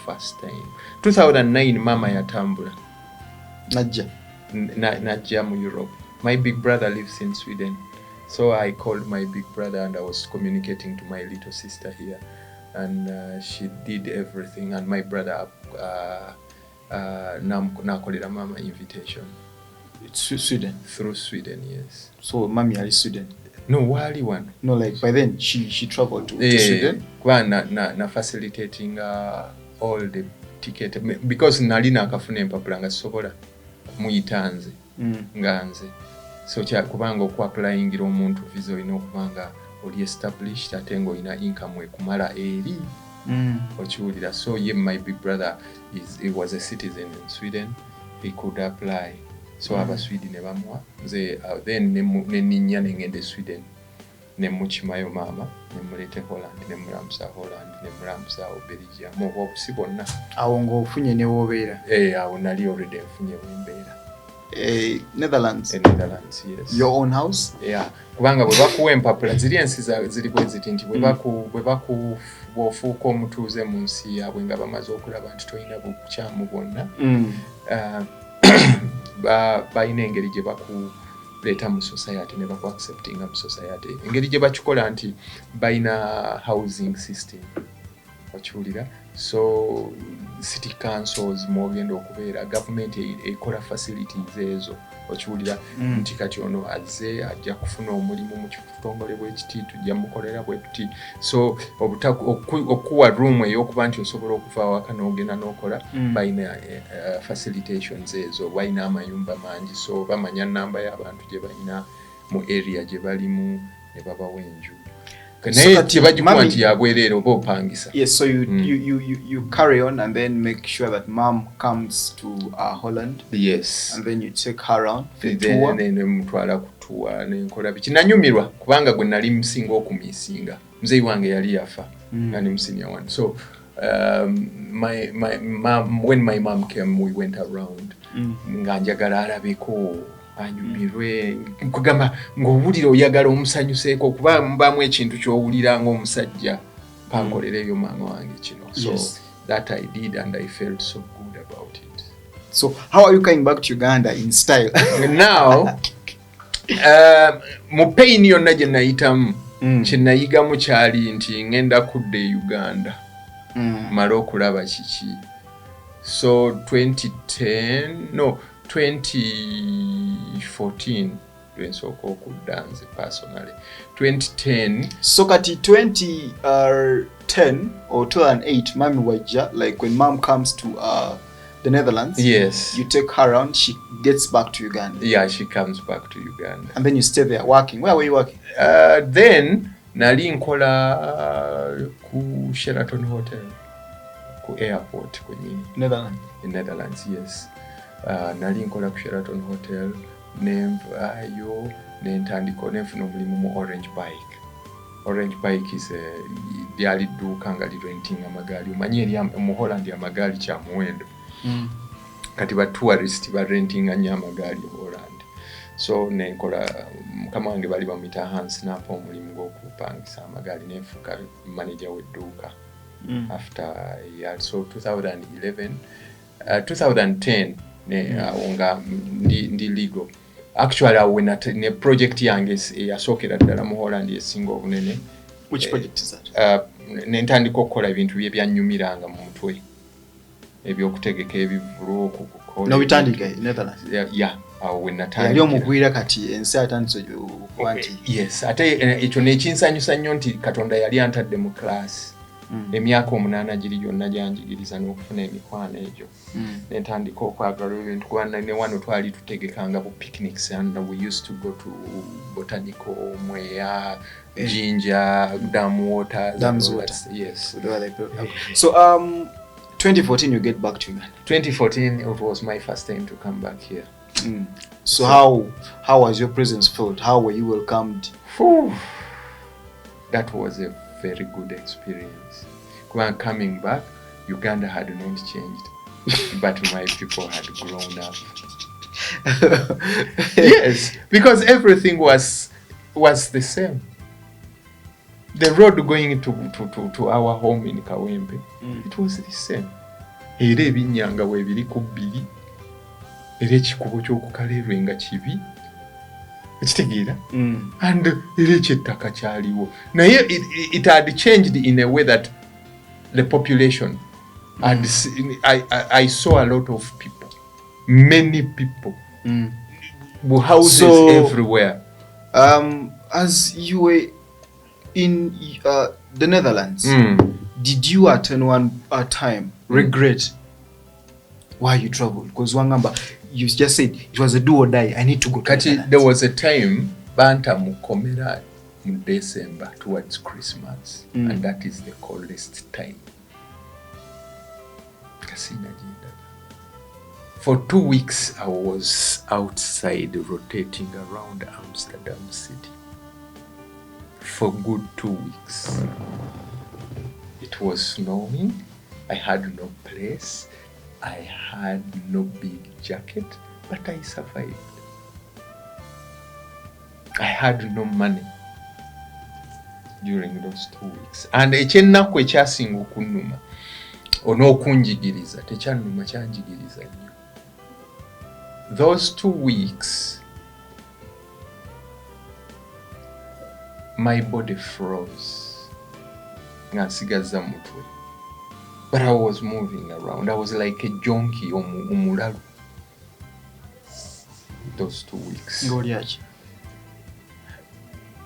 first time. 2009 mama yatambula najja mu Europe. My big brother lives in Sweden, so I called my big brother and I was communicating to my little sister here, and she did everything, and my brother nakolera mama invitation. It's Sweden. Through Sweden, yes. So mommy are Sweden. No, wali one. No, like by then she traveled to Sweden. Na facilitating all the ticket because nalina akafuna empapula nga sobola muyitanze nganze. So kya kubanga okwapplyingira omuntu visa olina okubanga oli established ate nga olina income ekumala eri okiwulira. So my big brother he was a citizen in Sweden, he could apply. So Abaswidi ne bamuwa nze then neninya nengende Sweden nemukimayo mama nemulete Holland nemulamusa Holland nemulamusa Belgium mu obusi bonna awo ng'ofunye ne wobeera. Awo nali already nfunye wembeera. Netherlands. Netherlands, yes. Your own house? Yeah. Kubanga bwe bakuwa empapula ziri ensi ziri bwe ziti nti bwe bwofuuka omutuuze mu nsi yaabwe nga bamaze okulaba nti tolina bukyamu bwonna balina engeri gye bakuleeta mu society ne baku acceptinga mu society. Engeri gye bakikola nti balina housing system okiwulira. So city councils mwogenda okubeera, government ekola facilities ezo okiwulira nti kati ono azze ajja kufuna omulimu mu kitongole bwekiti tujja mukolera bwetuti. So okuwa room ey'okuba nti osobola okuva awaka n'ogenda n'okola balina facilitations ezo, balina amayumba mangi, so bamanya namba y'abantu gye balina mu area gye balimu ne babawa enju. So yes, so you carry on and then make sure that mom comes to Holland. Yes. And then you take her around. Mutwala kutua nenkola biki. Nanyumirwa kubanga gwe nali msinga okumisinga. Mzee wange yali yafa. Nani msinia one. So my mom, when my mom came, we went around. Nganjagala alabeko anyumirwe nkugamba ng'owulira oyagala omusanyuseeko okuba mbamu ekintu ky'owulira ng'omusajja pankolera ebyo maama wange kino. So that I did and I felt so good about it. So how are you coming back to Uganda in style? Now mu pain yonna gye nayitamu kye nayigamu kyali nti ngenda kudda e Uganda mala okulaba kiki. So 2014 lwensooka okudda nze personally. 2010. So kati 2010 or 2008 mami wajja, like when mom comes to the Netherlands, yes, you take her around, she gets back to Uganda. Yeah, she comes back to Uganda. And then you stay there working. Where were you working? Then nali nkola ku Sheraton Hotel ku airport kwenye Netherlands. In Netherlands, yes. Nali nkola ku Sheraton Hotel nenvayo nentandika nenfuna omulimu mu Orange Bike. Orange Bike is lyali dduuka nga lirentinga amagaali. Omanyi eri mu Holland amagaali kya muwendo. Kati ba tourist ba rentinga nnyo amagaali mu Holland. So nenkola mukama wange bali bamuyita Hans napa omulimu gw'okupangisa amagaali nenfuuka manager w'edduuka. After a year, so 2011, 2010 nga ndi legal. Actually when ne project yange yasookera ddala mu Holland esinga obunene. Which project is that? Nentandika okukola ebintu byanyumiranga mu mutwe ebyokutegeka ebivulu okukola. No bitandika Netherlands. Yeah, when natandika. Yali omugwira kati ensi atandise okuba nti. Yes, ate ekyo nekinsanyusa nnyo nti Katonda yali antadde mu class. Emyaka 8 giri yonna gyanjigiriza n'okufuna emikwano egyo. Nentandika okwagala ebintu kubanga ne wano twali tutegekanga bu picnics and we used to go to botanical Mweya, Jinja, Dam Waters. Yes. So 2014 you get back to Uganda. 2014 it was my first time to come back here. So how was your presence felt? How were you welcomed? That was a very good experience. When coming back, Uganda had not changed, but my people had grown up. Yes, because everything was the same. the road going to our home in Kawempe, it was the same. Era ebinyanga weebiri ku bbiri, era ekikubo ky'okukaleerwa nga kibi, ekitegeera, and era ekyettaka kyaliwo. Naye it had changed in a way that the population, and I saw a lot of people, many people, houses everywhere. As you were in the Netherlands, did you at one time regret why you traveled? Because you just said it was a do or die. I need to go to Netherlands. There was a time Banta Mukomera in December towards Christmas, and that is the coldest time. For 2 weeks, I was outside rotating around Amsterdam city. For good 2 weeks. It was snowing. I had no place. I had no big jacket, but I survived. I had no money during those 2 weeks. And ekyennaku ekyasinga okunnuma on'okunjigiriza tekyannuma kyanjigiriza nnyo. Those 2 weeks, my body froze. Ngansigaza mutwe. But I was moving around. I was like a junkie omulalu. Those 2 weeks.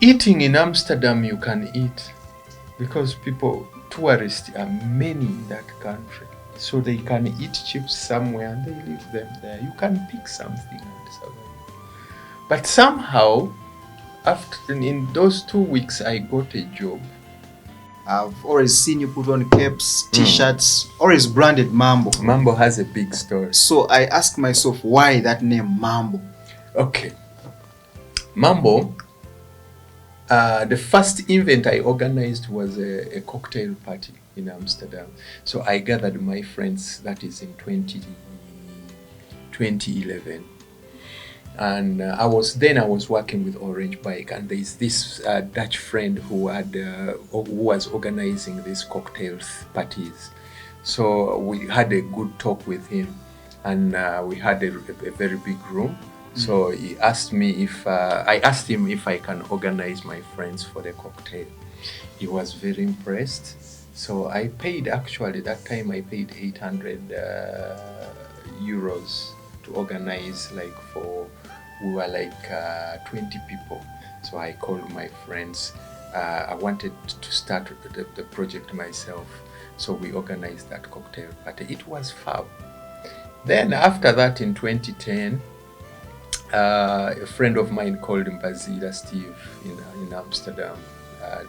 Eating in Amsterdam, you can eat because tourists are many in that country. So they can eat chips somewhere and they leave them there. You can pick something and survive. But somehow, in those 2 weeks, I got a job. I've always seen you put on caps, t-shirts, always branded Mambo. Mambo has a big story. So I asked myself, why that name Mambo? Okay. Mambo, the first event I organized was a cocktail party in Amsterdam. So I gathered my friends, that is in 2011. And I was working with Orange Bike, and there's this Dutch friend who was organizing these cocktail parties. So we had a good talk with him, and we had a very big room. So he asked me if I asked him if I can organize my friends for the cocktail. He was very impressed. So I paid, actually that time I paid 800 euros to organize, we were 20 people. So I called my friends. I wanted to start the project myself. So we organized that cocktail party. It was fab. Then after that in 2010, a friend of mine called him Bazila Steve in Amsterdam,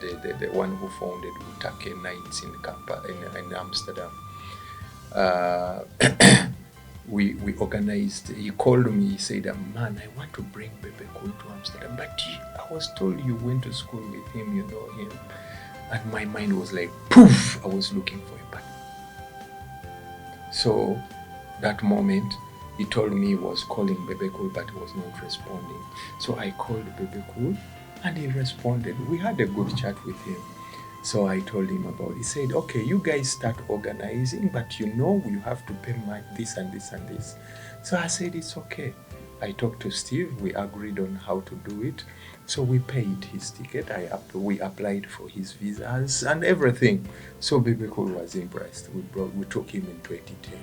the one who founded Utake Nights in Amsterdam. We organized, he called me, he said, man, I want to bring Bebe Cool to Amsterdam, but I was told you went to school with him, you know him. And my mind was like, poof, I was looking for a partner. So that moment, he told me he was calling Bebe Cool, but he was not responding. So I called Bebe Cool, and he responded. We had a good chat with him. So I told him about it. He said, okay, you guys start organizing, but you have to pay this and this and this. So I said, it's okay. I talked to Steve. We agreed on how to do it. So we paid his ticket. We applied for his visas and everything. So Bebe Cool was impressed. We took him in 2010.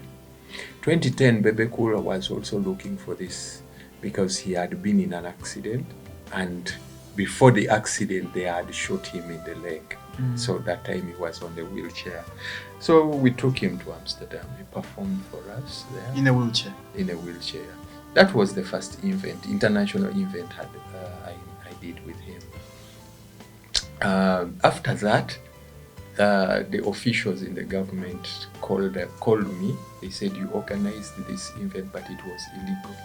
2010, Bebe Cool was also looking for this because he had been in an accident, and before the accident, they had shot him in the leg. So that time he was on the wheelchair. So we took him to Amsterdam. He performed for us there. In a wheelchair? In a wheelchair. That was the first international event I did with him. After that, the officials in the government called me. They said, you organized this event, but it was illegal.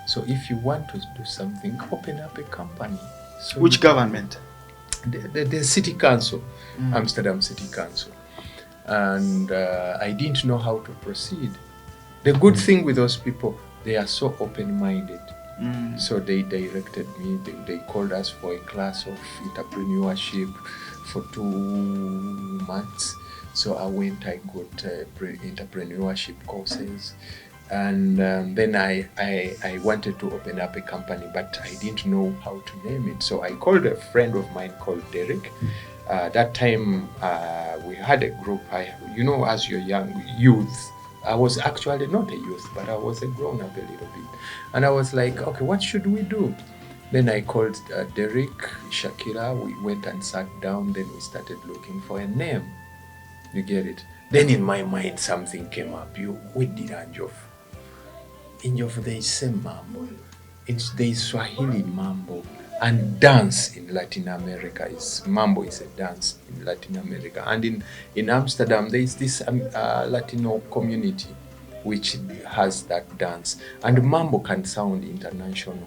So if you want to do something, open up a company. So which government? The city council, Amsterdam City Council. And I didn't know how to proceed. The good thing with those people, they are so open-minded. So they directed me, they called us for a class of entrepreneurship. for 2 months. So I went, I got entrepreneurship courses. And then I wanted to open up a company, but I didn't know how to name it. So I called a friend of mine called Derek. That time we had a group. As you're young youth, I was actually not a youth, but I was a grown up a little bit. And I was like, okay, what should we do? Then I called Derek, Shakira. We went and sat down. Then we started looking for a name. You get it? Then in my mind, something came up. We did Anjof. In Jof, there is same Mambo. There is Swahili Mambo. And dance in Latin America Mambo is a dance in Latin America. And in Amsterdam, there is this Latino community which has that dance. And Mambo can sound international.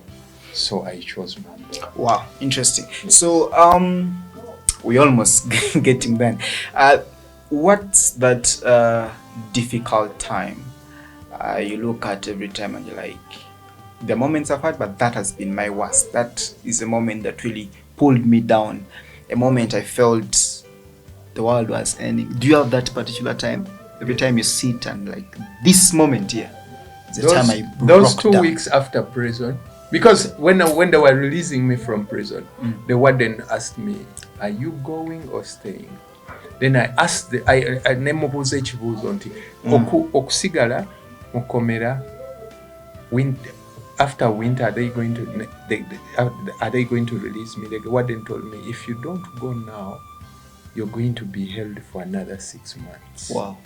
So I chose Mambo. Wow, interesting. So we almost getting there. What's that difficult time you look at every time and you're like, the moments I've had, but that has been my worst. That is a moment that really pulled me down. A moment I felt the world was ending. Do you have that particular time? Every time you sit and like, this moment here, the time I broke those 2 down. weeks after prison, because when they were releasing me from prison, the warden asked me, are you going or staying? Then I asked nemubuuza ekibuuzo nti okusigala mukomera after winter are they going to release me? The warden told me, if you don't go now, you're going to be held for another 6 months. Wow.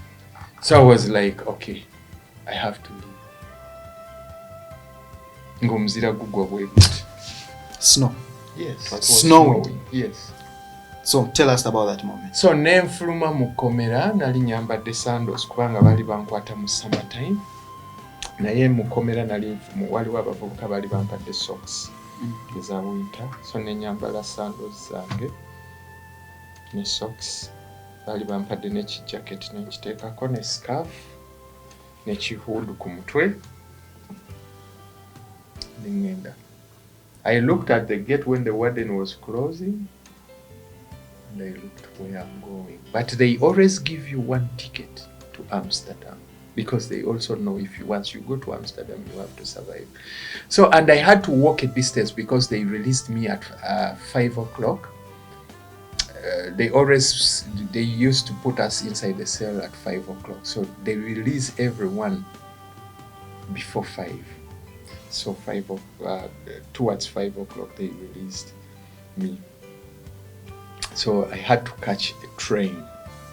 So I was like, okay, I have to leave. Ngomzira gugwa bweguti. Snow. Yes. It was snowing. Yes. So tell us about that moment. So nenfuluma mu kkomera nali nyambadde sandals kubanga bali bankwata mu summer time. Naye mu kkomera waliwo abavubuka bali bampadde socks eza winter. So nenyambala sandals zange ne socks. Bali bampadde n'ekijacket nekiteekako ne scarf n'ekihuudu ku mutwe. Nengenda. I looked at the gate when the warden was closing. And I looked where I'm going. But they always give you one ticket to Amsterdam because they also know once you go to Amsterdam, you have to survive. So, and I had to walk a distance because they released me at 5 o'clock. They used to put us inside the cell at 5 o'clock. So they release everyone before 5. So towards 5 o'clock, they released me. So I had to catch a train.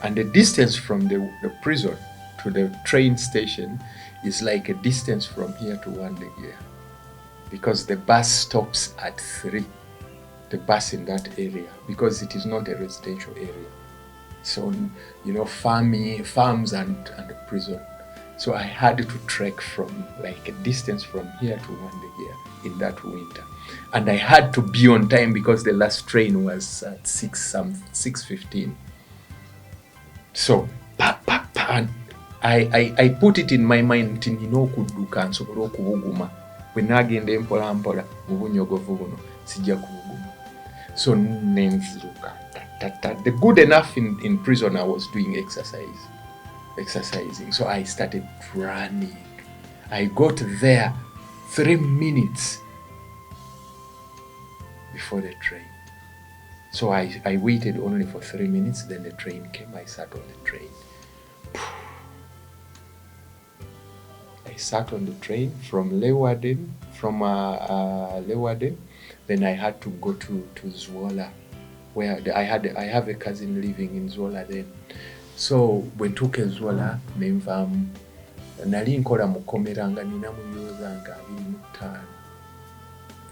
And the distance from the prison to the train station is like a distance from here to Wandegear. Because the bus stops at 3. The bus in that area. Because it is not a residential area. So, farms and the prison. So I had to trek from like a distance from here to Wandegear in that winter. And I had to be on time because the last train was at 6:15. So, and I put it in my mind nti nina okudduka nsobole okubuguma. Bwe nagenda empola mpola mu bunyogovu buno sijja kubuguma. So nenziruka. The good enough in prison I was doing exercising. So I started running. I got there 3 minutes before the train. So I waited only for 3 minutes, then the train came. I sat on the train. I sat on the train from Leeuwarden, then I had to go to Zwolle, where I have a cousin living in Zwolle then. So bwe ntuuka Zwolle nenvaamu nali nkola mu kkomera nga nina munyoza nga 25.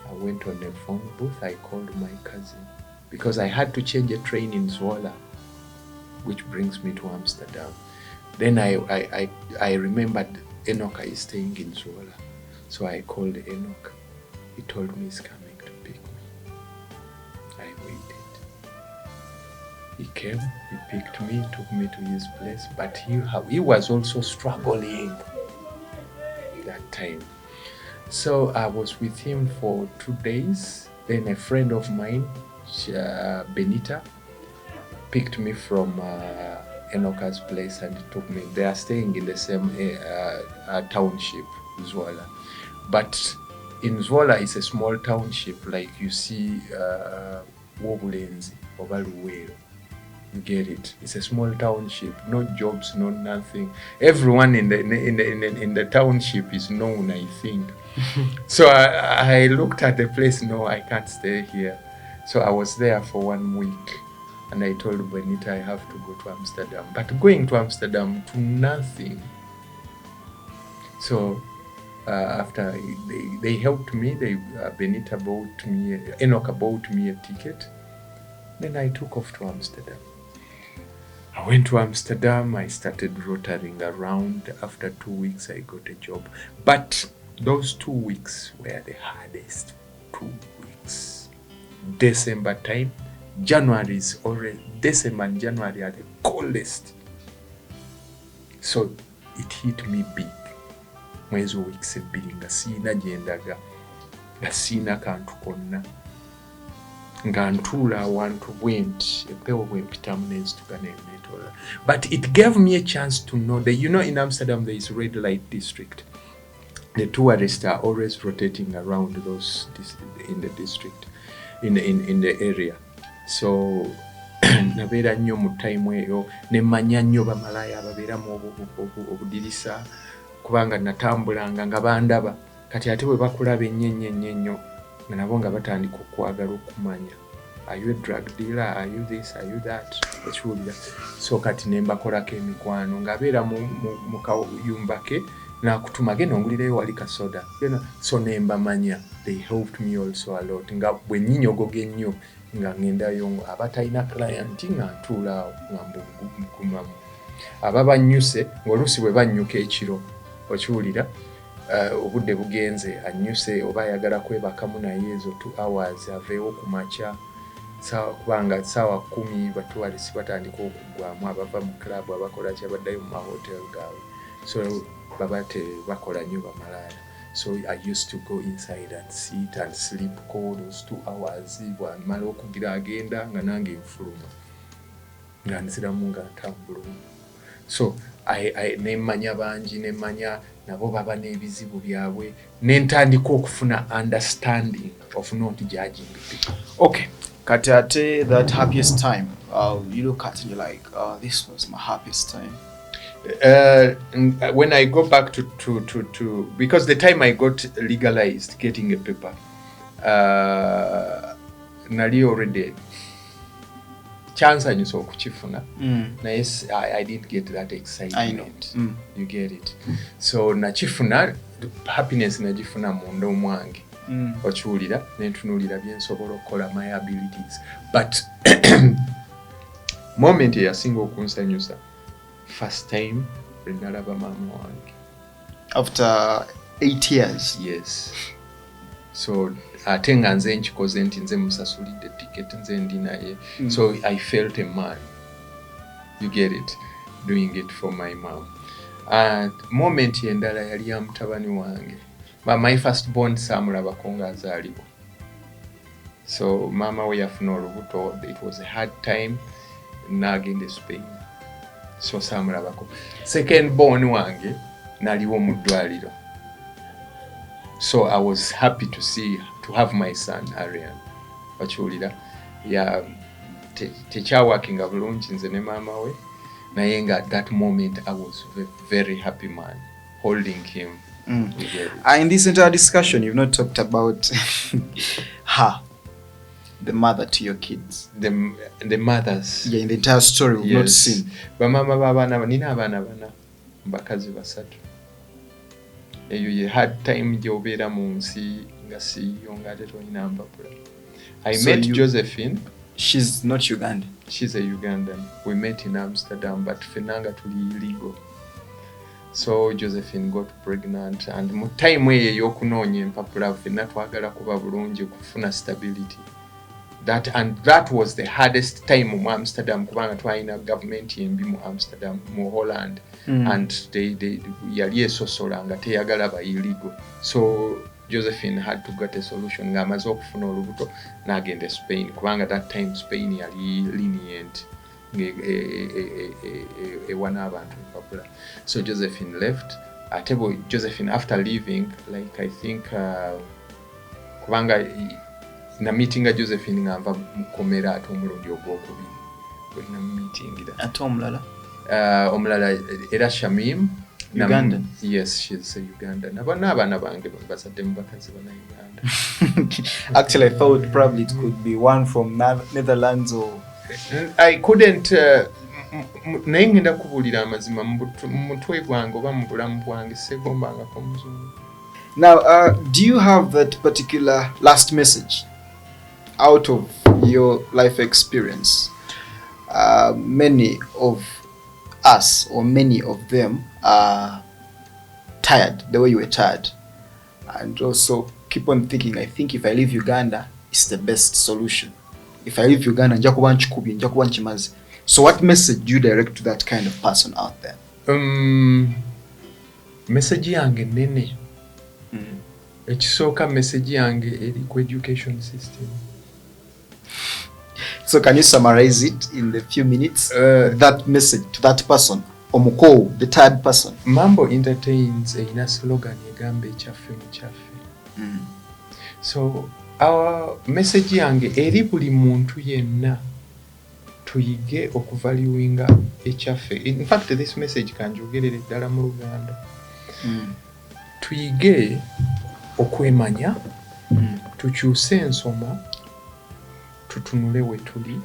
I went on the phone booth, I called my cousin because I had to change a train in Zwolle, which brings me to Amsterdam. Then I remembered Enoch is staying in Zwolle. So I called Enoch. He told me he's coming to pick me. I waited. He came, he picked me, took me to his place, but he was also struggling that time. So I was with him for 2 days. Then a friend of mine, Benita, picked me from Enoka's place and took me. They are staying in the same township, Zwala. But in Zwala, it's a small township, like you see Wobulenzi or Lule. You get it. It's a small township, no jobs, no nothing. Everyone in the township is known, I think. So I looked at the place. No, I can't stay here. So I was there for 1 week, and I told Benita I have to go to Amsterdam. But going to Amsterdam to nothing. So after they helped me, Benita bought me, Enoka bought me a ticket. Then I took off to Amsterdam. I went to Amsterdam, I started rotating around. After 2 weeks, I got a job. But those 2 weeks were the hardest 2 weeks. December time, January is already, December and January are the coldest. So it hit me big. Mwezi weeks ebbiri nga siina gyendaga, nga siina kantu konna. Nga ntuula awantu bwenti, empewo bwempitamu n'enzituka n'emetoola. But it gave me a chance to know that, you know, in Amsterdam there is red light district. The tourists are always rotating around those in the district, in the area. So nabeera nnyo mu time eyo ne mmanya nnyo bamalaya ababeera mu obudirisa kubanga natambulanga nga bandaba kati ate bwe bakulaba ennyo nga nabo nga batandika okwagala okumanya, are you a drug dealer, are you this, are you that, ekiwulira. So kati ne mbakolako emikwano ng'abeera mu kayumba ke nakutuma genda ongulireyo wali kasoda. So ne mbamanya, they helped me also a lot. Nga bwe nnyinyogoga ennyo nga ngendayo abatalina client nga ntuula awo nga mbugumamu. Ababanyuse ng'oluusi bwe bannyuka ekiro okiwulira, obudde bugenze anyuse oba ayagala kwebakamu naye ezo 2 hours aveewo ku makya kubanga saawa 10 batuwalisi batandika okuggwamu abava mu club abakola kyabaddayo mu mahotel gaabwe. So baba tebakola nnyo bamalaya. So I used to go inside and sit and sleep all those 2 hours. Bwamala okugira agenda nga nange nfuluma nga nziramu nga ntambula. So nemmanya bangi, nemmanya nabo baba n'ebizibu byabwe, nentandika okufuna understanding of not judging people. Okay, kati ate that happiest time, you look at and you're like, this was my happiest time. When I go back to because the time I got legalized, getting a paper, nali already chance I knew kuchifuna. Yes, I didn't get that excitement. I know. You get it. So nachifuna happiness najifuna mundo mwange. Ochiwulira nentunulira byensobola okukola my abilities. But moment yasinga okunsanyusa, first time nalaba mama wange. After 8 years? Yes. So ate nga nze nkikoze nti nze musasulidde ticket nze ndi naye. So I felt a man. You get it? Doing it for my mom. And moment endala yali ya mutabani wange. My first born samulabako nga azaalibwa. So mama we yafuna olubuto, it was a hard time, nagende Spain. So samulabako. Second born wange naliwo mu ddwaliro. So I was happy to have my son Arian. Wachiwulira ya techawakinga bulungi nze ne mama we naye nga at that moment I was a very happy man holding him. In this entire discussion you've not talked about her, the mother to your kids, the mothers. Yeah, in the entire story we've not seen. Bamama babana nina abana bana mbakazi basatu. Eyo ye hard time gy'obeera mu nsi nga C.E.O nga ate tolina mpapula. I met Josephine. She's not Ugandan. She's a Ugandan. We met in Amsterdam, but fenanga tuli illegal. So Josephine got pregnant, and mu time eyo y'okunoonya empapula fenna twagala kuba bulungi kufuna stability. That was the hardest time mu Amsterdam kubanga twalina government yembi mu Amsterdam mu Holland. And they yali esosola nga teyagala ba illegal. So Josephine had to get a solution nga amaze okufuna olubuto n'agenda Spain kubanga that time Spain yali lenient ewana abantu empapula. So Josephine left. Josephine, after leaving, like I think kubanga na meeting Josephine ngava mukomera ate omulundi ogwokubiri na meeting that ate omulala era Shamim Ugandan. Yes, she's a Ugandan. N'abaana bange bazadde mu bakazi bana Uganda. Actually, I thought probably it could be one from Netherlands or... I couldn't... naye ngenda kubuulira amazima mu mutwe gwange oba mu bulamu bwange seegombangako muzungu. Now, do you have that particular last message out of your life experience? Many of us, or many of them, are tired the way you were tired, and also keep on thinking, I think if I leave Uganda, it's the best solution. If I leave Uganda, njakuba nchikubi, njakuba nchimazi. So what message do you direct to that kind of person out there? Message yange nene. Ekisooka message yange eri ku education system. So can you summarize it in the few minutes? That message to that person, Omuko, the third person. Mambo entertains a slogan egambe chaffe mu chaffe. So our message yange eri buli muntu yenna tuyige okuvaluinga echaffe. In fact, this message kanjogerere ddala mu Luganda. Tuyige okwemanya, tukyuse ensoma, tutunule we tuli,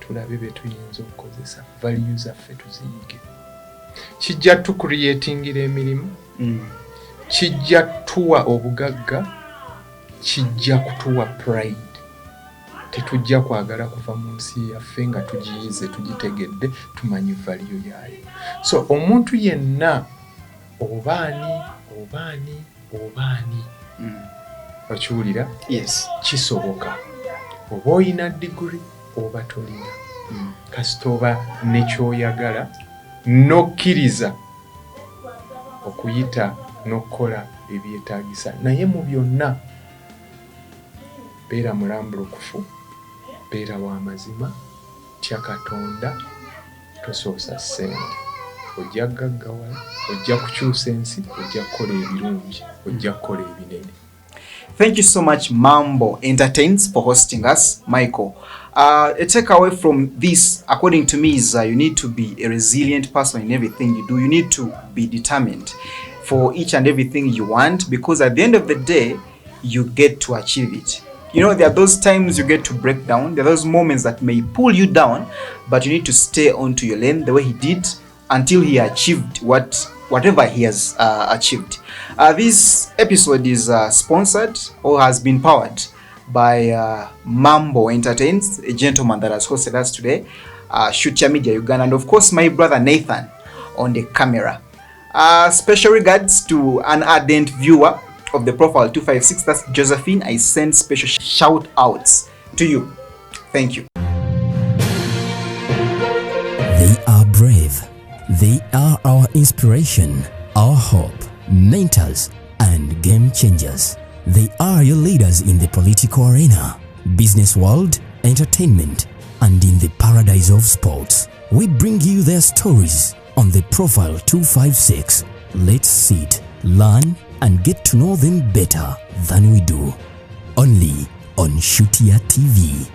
tulabe be tuyinza okukozesa, values zaffe tuziyige. Kijja tucreatingira emirimu, kijja tuwa obugagga, kijja kutuwa pride. Tetujja kwagala kuva mu nsi yaffe nga tugiyize, tugitegedde, tumanyi value yayo. So omuntu yenna obaani okiwulira? Yes. Kisoboka. Oba oyina degree oba tolina. Kasita oba nekyoyagala n'okkiriza okuyita n'okkola ebyetaagisa. Naye mu byonna beera mulambulukufu, beera w'amazima, tya Katonda, tosoosa ssente. Ojja gaggawala, ojja kukyusa ensi, ojja kukola ebirungi, ojja kukola ebinene. Thank you so much, Mambo Entertains, for hosting us, Michael. A takeaway from this, according to me, is you need to be a resilient person in everything you do. You need to be determined for each and everything you want, because at the end of the day, you get to achieve it. You know, there are those times you get to break down. There are those moments that may pull you down, but you need to stay on to your lane the way he did until he achieved whatever he has achieved. This episode is sponsored or has been powered by Mambo Entertains, a gentleman that has hosted us today, Shutia Media Uganda, and of course my brother Nathan on the camera. Special regards to an ardent viewer of the Profile 256, that's Josephine. I send special shout outs to you. Thank you. They are brave. They are our inspiration, our hope, mentors, and game changers. They are your leaders in the political arena, business world, entertainment, and in the paradise of sports. We bring you their stories on the Profile 256. Let's sit, learn, and get to know them better than we do. Only on Shutia TV.